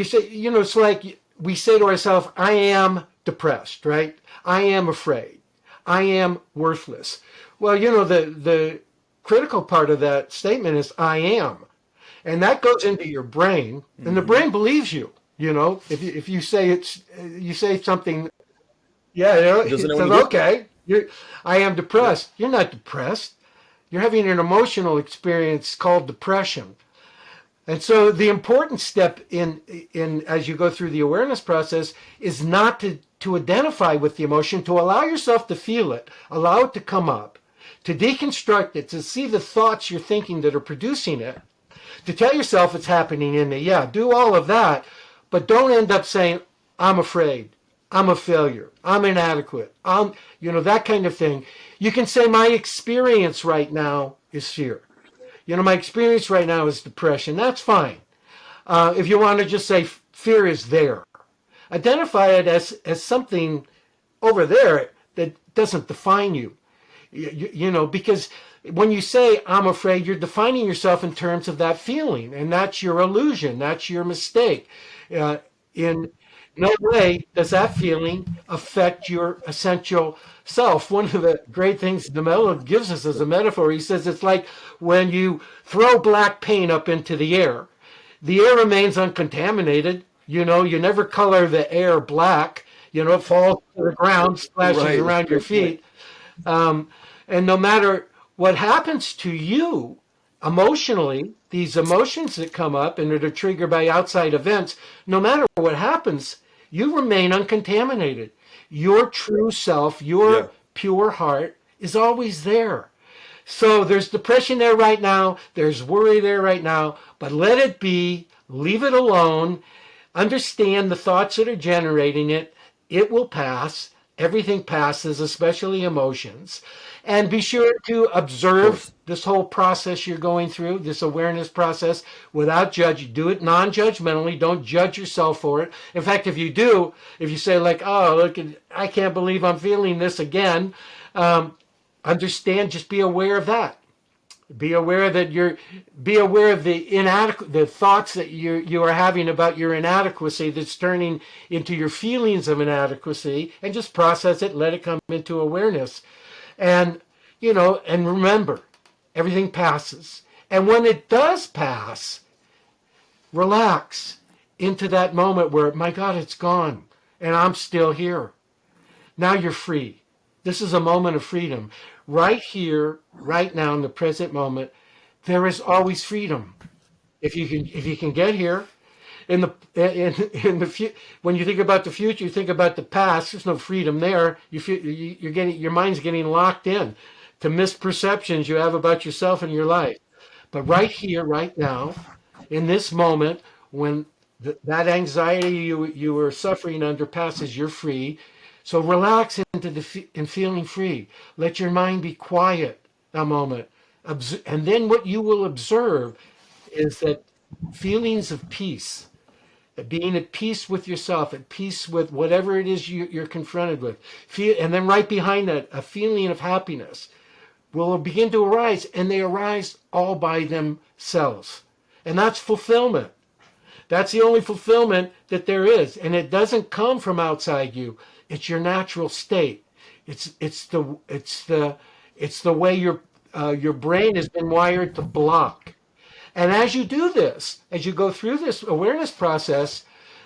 say, it's like we say to ourselves, I am depressed, right? I am afraid. I am worthless. Well, the critical part of that statement is I am. And that goes into your brain, and the brain believes you. If you say you say something, it says, okay, I am depressed. You're not depressed. You're having an emotional experience called depression. And so the important step in as you go through the awareness process is not to identify with the emotion, to allow yourself to feel it, allow it to come up, to deconstruct it, to see the thoughts you're thinking that are producing it, to tell yourself it's happening in me. Yeah, do all of that, but don't end up saying, I'm afraid, I'm a failure, I'm inadequate, that kind of thing. You can say, my experience right now is fear. My experience right now is depression. That's fine. If you want to just say fear is there, identify it as something over there that doesn't define you. Because when you say I'm afraid, you're defining yourself in terms of that feeling, and that's your illusion, that's your mistake. In no way does that feeling affect your essential self. One of the great things DeMello gives us as a metaphor, he says it's like when you throw black paint up into the air remains uncontaminated. You never color the air black. It falls to the ground, splashes around your feet. And no matter what happens to you emotionally, these emotions that come up and that are triggered by outside events, no matter what happens, you remain uncontaminated. Your true self, your pure heart is always there. So there's depression there right now. There's worry there right now. But let it be. Leave it alone. Understand the thoughts that are generating it. It will pass. Everything passes, especially emotions. And be sure to observe this whole process you're going through, this awareness process, without judge. Do it non-judgmentally. Don't judge yourself for it. In fact, if you do, if you say like, oh, look, I can't believe I'm feeling this again, understand, just be aware of that. Be aware that be aware of the thoughts that you are having about your inadequacy that's turning into your feelings of inadequacy, and just process it, let it come into awareness. And, and remember, everything passes. And when it does pass, relax into that moment where, my God, it's gone and I'm still here. Now you're free. This is a moment of freedom. Right here, right now, in the present moment, there is always freedom. If you can get here, when you think about the future, you think about the past. There's no freedom there. Your mind's getting locked in to misperceptions you have about yourself and your life. But right here, right now, in this moment, when that anxiety you were suffering under passes, you're free. So relax into feeling free. Let your mind be quiet a moment. And then what you will observe is that feelings of peace, being at peace with yourself, at peace with whatever it is you're confronted with. And then right behind that, a feeling of happiness will begin to arise, and they arise all by themselves. And that's fulfillment. That's the only fulfillment that there is. And it doesn't come from outside you. It's your natural state. It's the way your brain has been wired to block. And as you do this, as you go through this awareness process,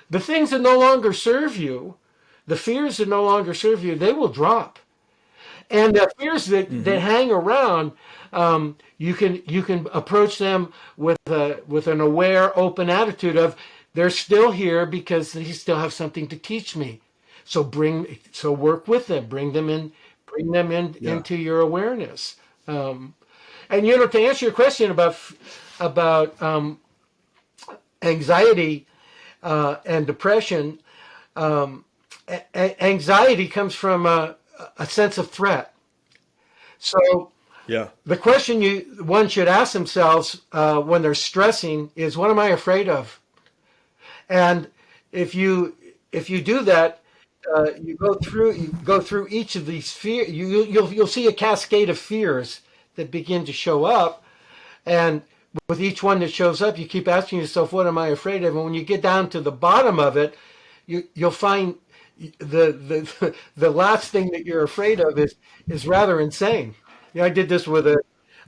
the things that no longer serve you, the fears that no longer serve you, they will drop. And the fears that hang around, you can approach them with an aware, open attitude of, they're still here because they still have something to teach me. So work with them, bring them in into your awareness. And to answer your question about anxiety and depression, anxiety comes from a sense of threat. So the question one should ask themselves when they're stressing is, what am I afraid of? And if you do that, you go through each of these fears. You'll see a cascade of fears that begin to show up, and with each one that shows up, you keep asking yourself, what am I afraid of? And when you get down to the bottom of it, you'll find the last thing that you're afraid of is rather insane. I did this with a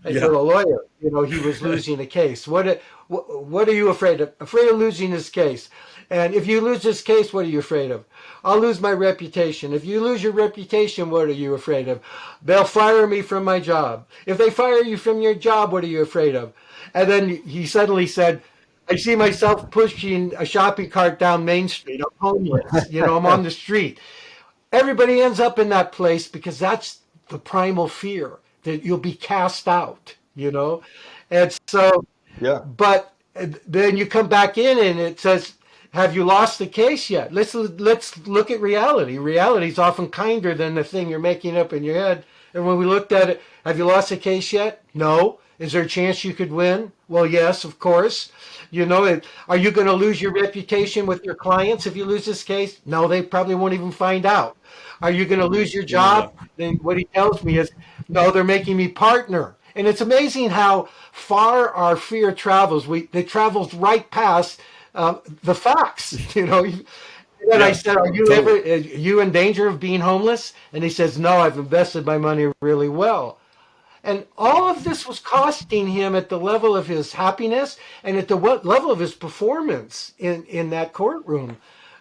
lawyer. He was losing a case. What are you afraid of? Afraid of losing this case. And if you lose this case, what are you afraid of? I'll lose my reputation. If you lose your reputation, what are you afraid of? They'll fire me from my job. If they fire you from your job, what are you afraid of? And then he suddenly said, I see myself pushing a shopping cart down Main Street. I'm homeless. I'm on the street. Everybody ends up in that place because that's the primal fear, that you'll be cast out, And so, but then you come back in and it says, have you lost the case yet? Let's look at reality. Reality is often kinder than the thing you're making up in your head. And when we looked at it, have you lost the case yet? No. Is there a chance you could win? Well, yes, of course. Are you going to lose your reputation with your clients if you lose this case? No, they probably won't even find out. Are you going to lose your job? Then what he tells me is, no, they're making me partner. And it's amazing how far our fear travels. It travels right past the facts, And I said, are you in danger of being homeless? And he says, no, I've invested my money really well. And all of this was costing him at the level of his happiness and at the level of his performance in that courtroom.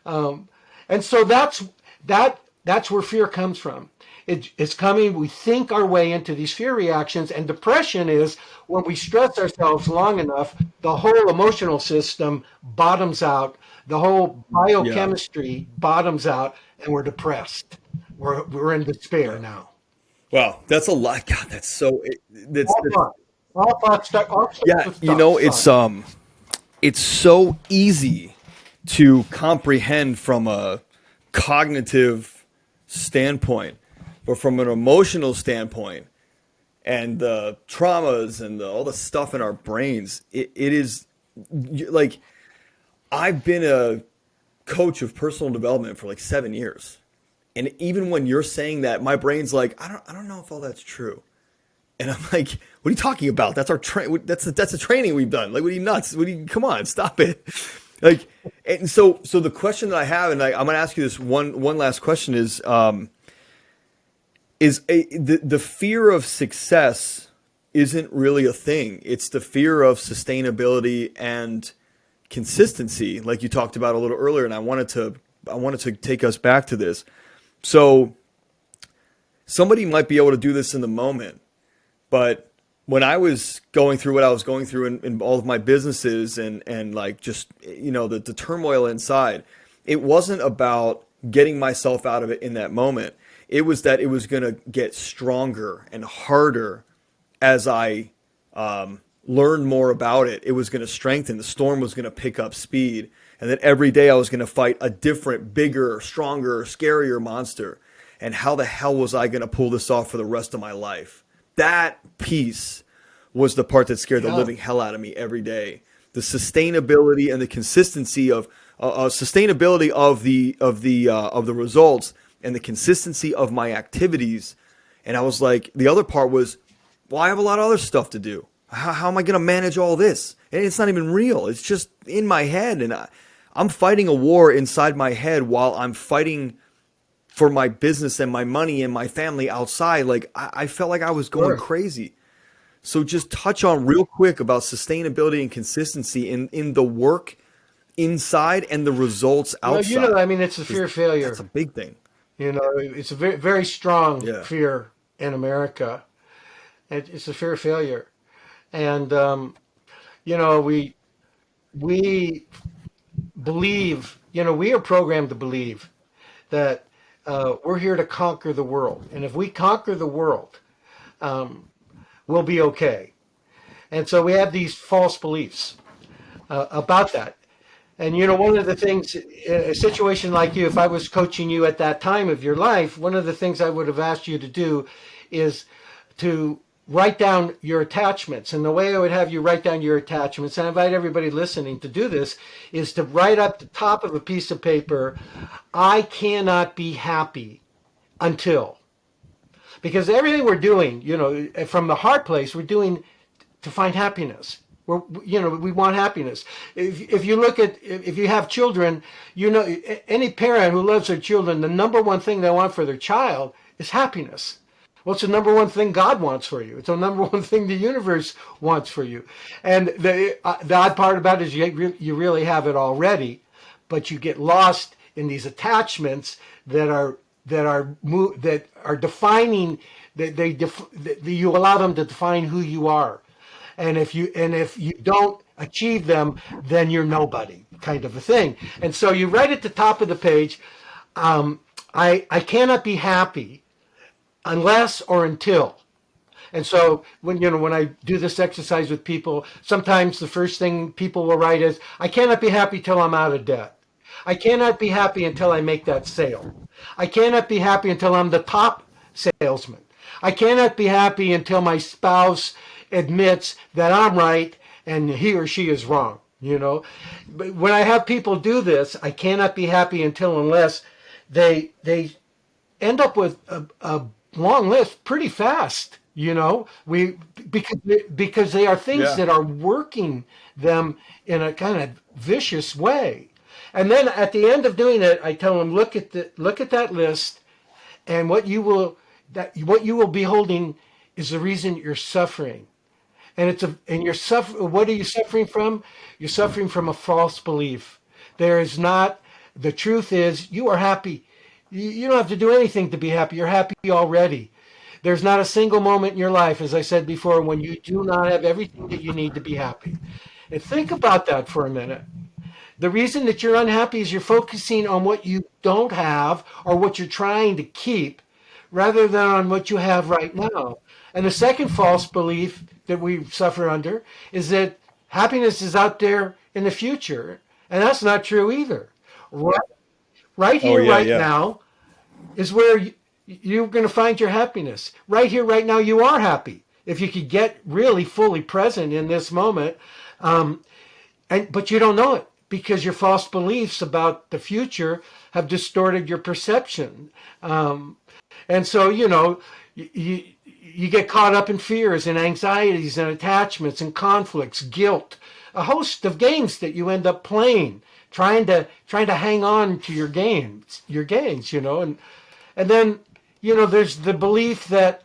And so that That's where fear comes from. It's coming, we think our way into these fear reactions, and depression is when we stress ourselves long enough, the whole emotional system bottoms out, the whole Yeah. biochemistry bottoms out, and we're depressed. We're in despair Yeah. now. Wow, that's a lot. God, that's so. All thought, all thoughts start, all starts Yeah. with thought. It's so easy to comprehend from a cognitive standpoint, but from an emotional standpoint, and the traumas and all the stuff in our brains, it is like I've been a coach of personal development for like 7 years. And even when you're saying that, my brain's like, I don't know if all that's true. And I'm like, what are you talking about? That's our that's a training we've done. Like, what are you nuts? Come on, stop it. Like, and so the question that I have, and I'm going to ask you this one last question the fear of success isn't really a thing. It's the fear of sustainability and consistency, like you talked about a little earlier. And I wanted to take us back to this. So somebody might be able to do this in the moment, but when I was going through what I was going through in all of my businesses and like just, the turmoil inside, it wasn't about getting myself out of it in that moment. It was that it was going to get stronger and harder as I learned more about it. It was going to strengthen. The storm was going to pick up speed. And that every day I was going to fight a different, bigger, stronger, scarier monster. And how the hell was I going to pull this off for the rest of my life? That piece was the part that scared the living hell out of me every day. The sustainability and the consistency of the results and the consistency of my activities. And I was like, the other part was, well, I have a lot of other stuff to do. How am I going to manage all this? And it's not even real. It's just in my head. And I'm fighting a war inside my head while I'm fighting for my business and my money and my family outside. Like I felt like I was going crazy. So just touch on real quick about sustainability and consistency in the work inside and the results outside. Well, it's the fear of failure. That's a big thing. It's a very, very strong Yeah. fear in America. It's the fear of failure. And, we believe, we are programmed to believe that we're here to conquer the world. And if we conquer the world, we'll be okay. And so we have these false beliefs about that. And, one of the things, in a situation like you, if I was coaching you at that time of your life, one of the things I would have asked you to do is to write down your attachments. And the way I would have you write down your attachments, and I invite everybody listening to do this, is to write up the top of a piece of paper, I cannot be happy until. Because everything we're doing, from the heart place, we're doing to find happiness. We want happiness. If you have children, any parent who loves their children, the number one thing they want for their child is happiness. Well, it's the number one thing God wants for you. It's the number one thing the universe wants for you. And the odd part about it is you really have it already, but you get lost in these attachments that are defining that you allow them to define who you are. And if you don't achieve them, then you're nobody, kind of a thing. And so you write at the top of the page, I cannot be happy unless or until. And so when I do this exercise with people, sometimes the first thing people will write is, I cannot be happy till I'm out of debt. I cannot be happy until I make that sale. I cannot be happy until I'm the top salesman. I cannot be happy until my spouse admits that I'm right and he or she is wrong. But when I have people do this, I cannot be happy unless they end up with a long list pretty fast. Because they are things that are working them in a kind of vicious way. And then at the end of doing it, I tell them, look at that list, and what you will be holding is the reason you're suffering. And what are you suffering from? You're suffering from a false belief. The truth is you are happy You don't have to do anything to be happy. You're happy already. There's not a single moment in your life, as I said before, when you do not have everything that you need to be happy. And think about that for a minute. The reason that you're unhappy is you're focusing on what you don't have or what you're trying to keep rather than on what you have right now. And the second false belief that we suffer under is that happiness is out there in the future. And that's not true either. Right, right Oh here, yeah, right yeah. now is where you're going to find your happiness. Right here, right now, you are happy. If you could get really fully present in this moment, um, but you don't know it because your false beliefs about the future have distorted your perception. Um, and so, you get caught up in fears and anxieties and attachments and conflicts, guilt, a host of games that you end up playing, trying to hang on to your gains, and then, there's the belief that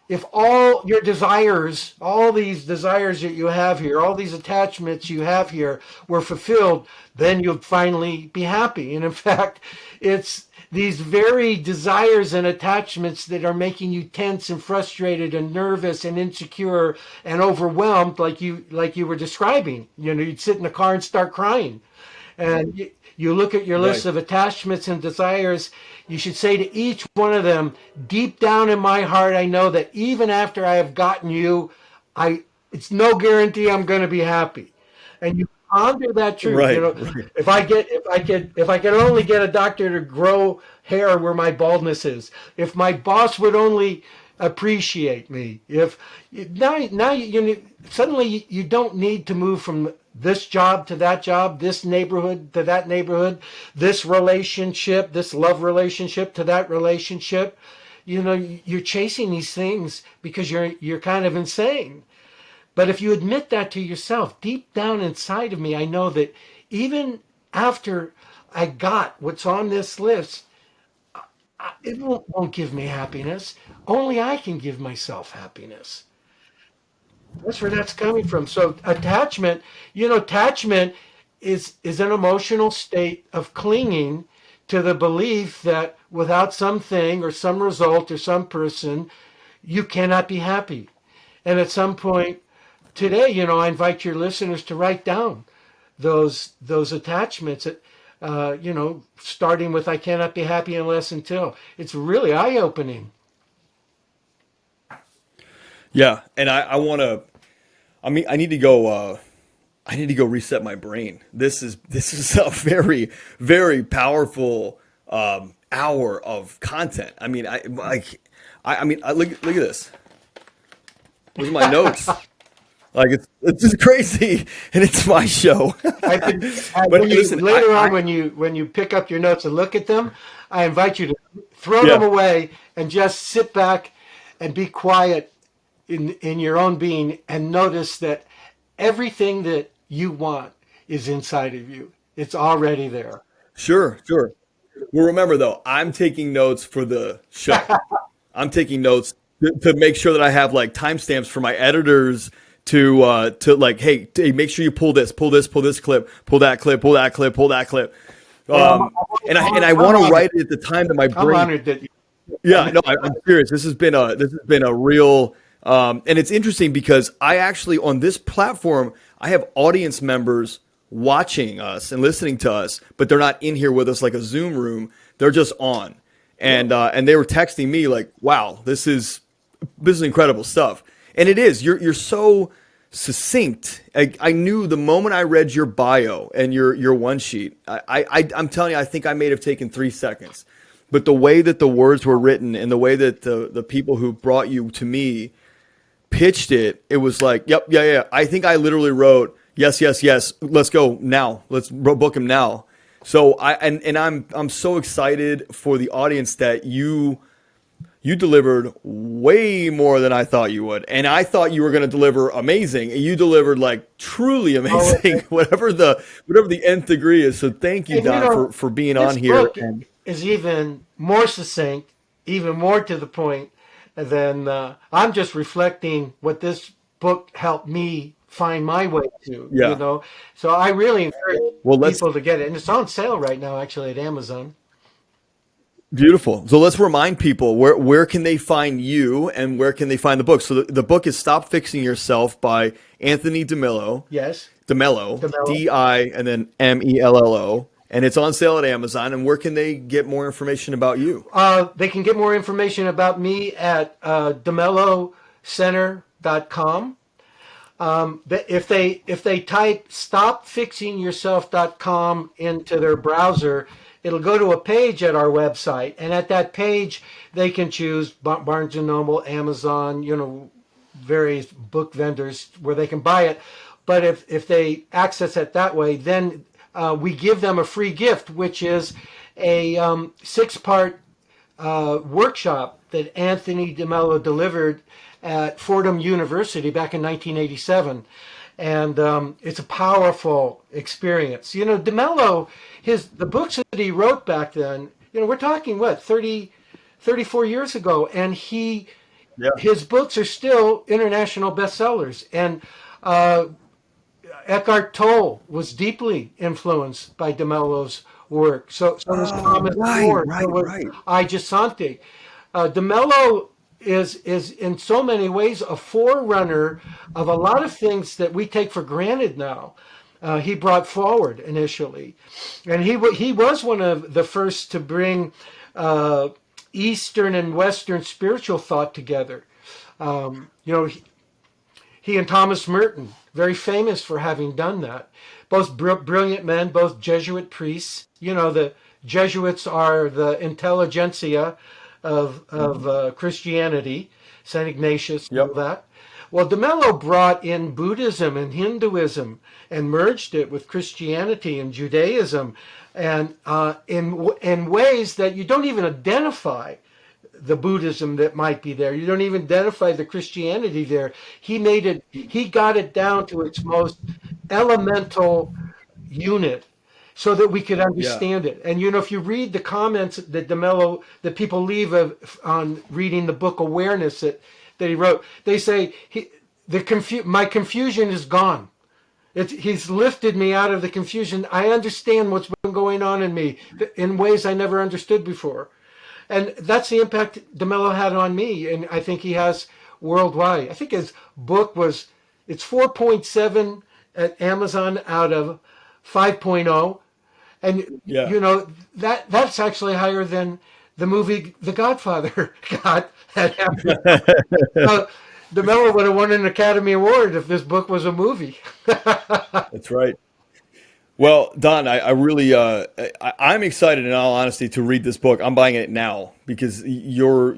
if all your desires, all these desires that you have here, all these attachments you have here were fulfilled, then you'll finally be happy. And in fact, it's these very desires and attachments that are making you tense and frustrated and nervous and insecure and overwhelmed, like you were describing. You'd sit in the car and start crying. And you look at your list Right. of attachments and desires, you should say to each one of them, deep down in my heart, I know that even after I have gotten you, it's no guarantee I'm going to be happy. And you ponder that truth. Right. Right. If I could only get a doctor to grow hair where my baldness is, if my boss would only appreciate me, if now suddenly you don't need to move from this job to that job, this neighborhood to that neighborhood, this relationship, this love relationship to that relationship. You're chasing these things because you're kind of insane. But if you admit that to yourself, deep down inside of me, I know that even after I got what's on this list, it won't give me happiness. Only I can give myself happiness. That's where that's coming from. So attachment is an emotional state of clinging to the belief that without something or some result or some person, you cannot be happy. And at some point today, I invite your listeners to write down those attachments. Starting with "I cannot be happy unless until." It's really eye opening. Yeah, and I want to. I mean, I need to go. I need to go reset my brain. This is a very very powerful hour of content. I mean, look at this. Those are my notes. Like it's just crazy, and it's my show. I could, But when you, listen, later on, when you pick up your notes and look at them, I invite you to throw them yeah, away and just sit back and be quiet in your own being and notice that everything that you want is inside of you. It's already there. sure, sure. Well, remember though, I'm taking notes for the show. I'm taking notes to make sure that I have like timestamps for my editors to like, hey, make sure you pull this clip, pull that clip, pull that clip, pull that clip. And I want to write it at the time that my I'm brain. honored that you. Yeah, no, I'm serious. This has been a real, and it's interesting because I actually on this platform I have audience members watching us and listening to us, but they're not in here with us like a Zoom room. They're just on, and they were texting me like, "Wow, this is incredible stuff." And it is. You're so succinct. I knew the moment I read your bio and your one sheet. I'm telling you, I think I may have taken 3 seconds. But the way that the words were written and the way that the people who brought you to me pitched it, it was like, yep, yeah. I think I literally wrote, yes, yes, yes. Let's go now. Let's book him now. So I'm so excited for the audience that you delivered way more than I thought you would. And I thought you were going to deliver amazing. And you delivered like truly amazing, whatever the nth degree is. So thank you, And Don, for being on this here. book is even more succinct, even more to the point than I'm just reflecting what this book helped me find my way to, Yeah. So I really encourage Well, people to get it. And it's on sale right now, actually, at Amazon. Beautiful. So let's remind people where can they find you and where can they find the book? So the book is Stop Fixing Yourself by Anthony DeMello. Yes. DeMello, DeMello. D-I and then M-E-L-L-O. And it's on sale at Amazon. And where can they get more information about you? They can get more information about me at DeMelloCenter.com. If they type stopfixingyourself.com into their browser, it'll go to a page at our website, and at that page they can choose Barnes and Noble, Amazon, various book vendors where they can buy it. But if they access it that way, then we give them a free gift, which is a 6-part workshop that Anthony DeMello delivered at Fordham University back in 1987. And it's a powerful experience. DeMello, the books that he wrote back then, we're talking, 34 years ago. And his books are still international bestsellers. And Eckhart Tolle was deeply influenced by DeMello's work. So was Thomas More. Right. Ajasante. DeMello is in so many ways a forerunner of a lot of things that we take for granted now. He brought forward initially, and he was one of the first to bring Eastern and Western spiritual thought together. He and Thomas Merton, very famous for having done that. Both brilliant men, both Jesuit priests. The Jesuits are the intelligentsia of Christianity, St. Ignatius, all that. Well, DeMello brought in Buddhism and Hinduism and merged it with Christianity and Judaism, and in ways that you don't even identify the Buddhism that might be there. You don't even identify the Christianity there. He got it down to its most elemental unit, so that we could understand it. And if you read the comments that people leave on reading the book Awareness that he wrote, they say my confusion is gone. He's lifted me out of the confusion. I understand what's been going on in me in ways I never understood before. And that's the impact DeMello had on me, and I think he has worldwide. I think his book it's 4.7 at Amazon out of 5.0. And, that's actually higher than the movie The Godfather got. DeMello would have won an Academy Award if this book was a movie. That's right. Well, Don, I really, I'm excited in all honesty to read this book. I'm buying it now because your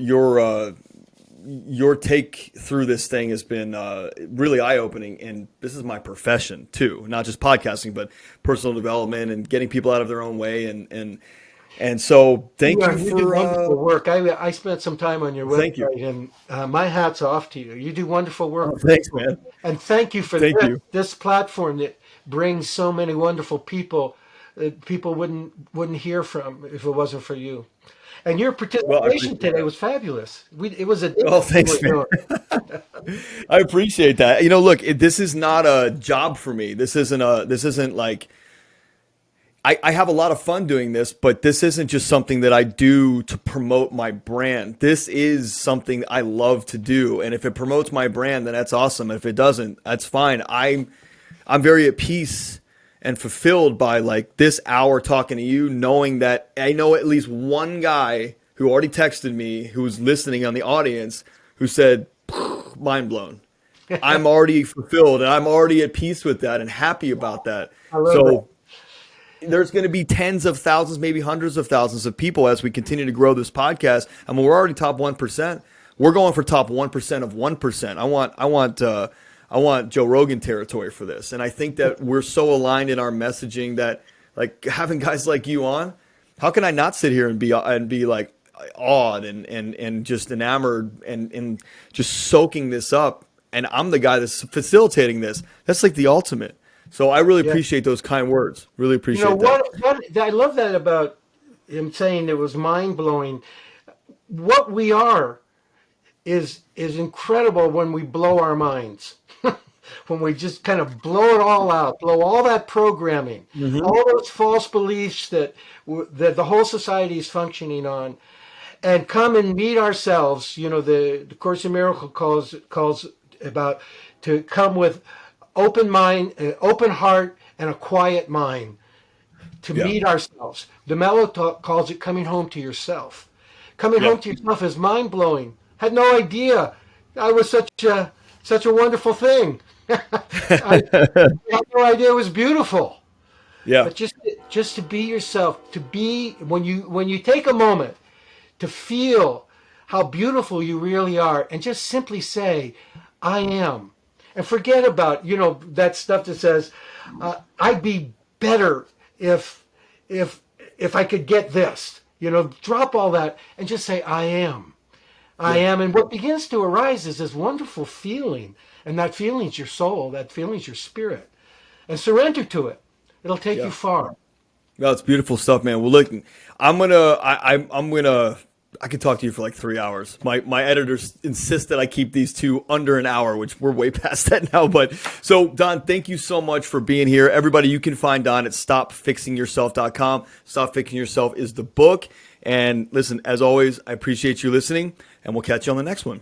take through this thing has been really eye-opening, and this is my profession too, not just podcasting, but personal development and getting people out of their own way, and so thank you for do wonderful work. I spent some time on your website, and my hat's off to you. You do wonderful work. Oh, thanks, man. And thank you for this platform that brings so many wonderful people that people wouldn't hear from if it wasn't for you. And your participation today was fabulous. It was a thanks, man. I appreciate that. Look, this is not a job for me. This isn't like I have a lot of fun doing this, but this isn't just something that I do to promote my brand. This is something I love to do, and if it promotes my brand, then that's awesome. If it doesn't, that's fine. I'm very at peace and fulfilled by this hour talking to you, knowing that I know at least one guy who already texted me, who's listening on the audience, who said, mind blown. I'm already fulfilled, and I'm already at peace with that and happy about that. So there's going to be tens of thousands, maybe hundreds of thousands of people as we continue to grow this podcast. I mean, we're already top 1%. We're going for top 1% of 1%. I want Joe Rogan territory for this. And I think that we're so aligned in our messaging that having guys like you on, how can I not sit here and be awed and just enamored and just soaking this up? And I'm the guy that's facilitating this. That's the ultimate. So I really appreciate those kind words. Really appreciate that. I love that about him saying it was mind-blowing. What we are is incredible when we blow our minds. when we just kind of blow it all out, blow all that programming, all those false beliefs that the whole society is functioning on, and come and meet ourselves. The Course in Miracle calls about to come with open mind, open heart, and a quiet mind to meet ourselves. DeMello calls it coming home to yourself. Coming home to yourself is mind blowing. Had no idea I was such a wonderful thing. I had no idea it was beautiful. Yeah. But just to be yourself, to be when you take a moment to feel how beautiful you really are, and just simply say, "I am," and forget about that stuff that says, "I'd be better if I could get this." Drop all that and just say, "I am." I am, and what begins to arise is this wonderful feeling, and that feeling's your soul, that feeling's your spirit, and surrender to it. It'll take you far. No, it's beautiful stuff, man. Well, look, I'm gonna. I could talk to you for like 3 hours. My editors insist that I keep these two under an hour, which we're way past that now. But so, Don, thank you so much for being here. Everybody, you can find Don at stopfixingyourself.com. Stop Fixing Yourself is the book. And listen, as always, I appreciate you listening, and we'll catch you on the next one.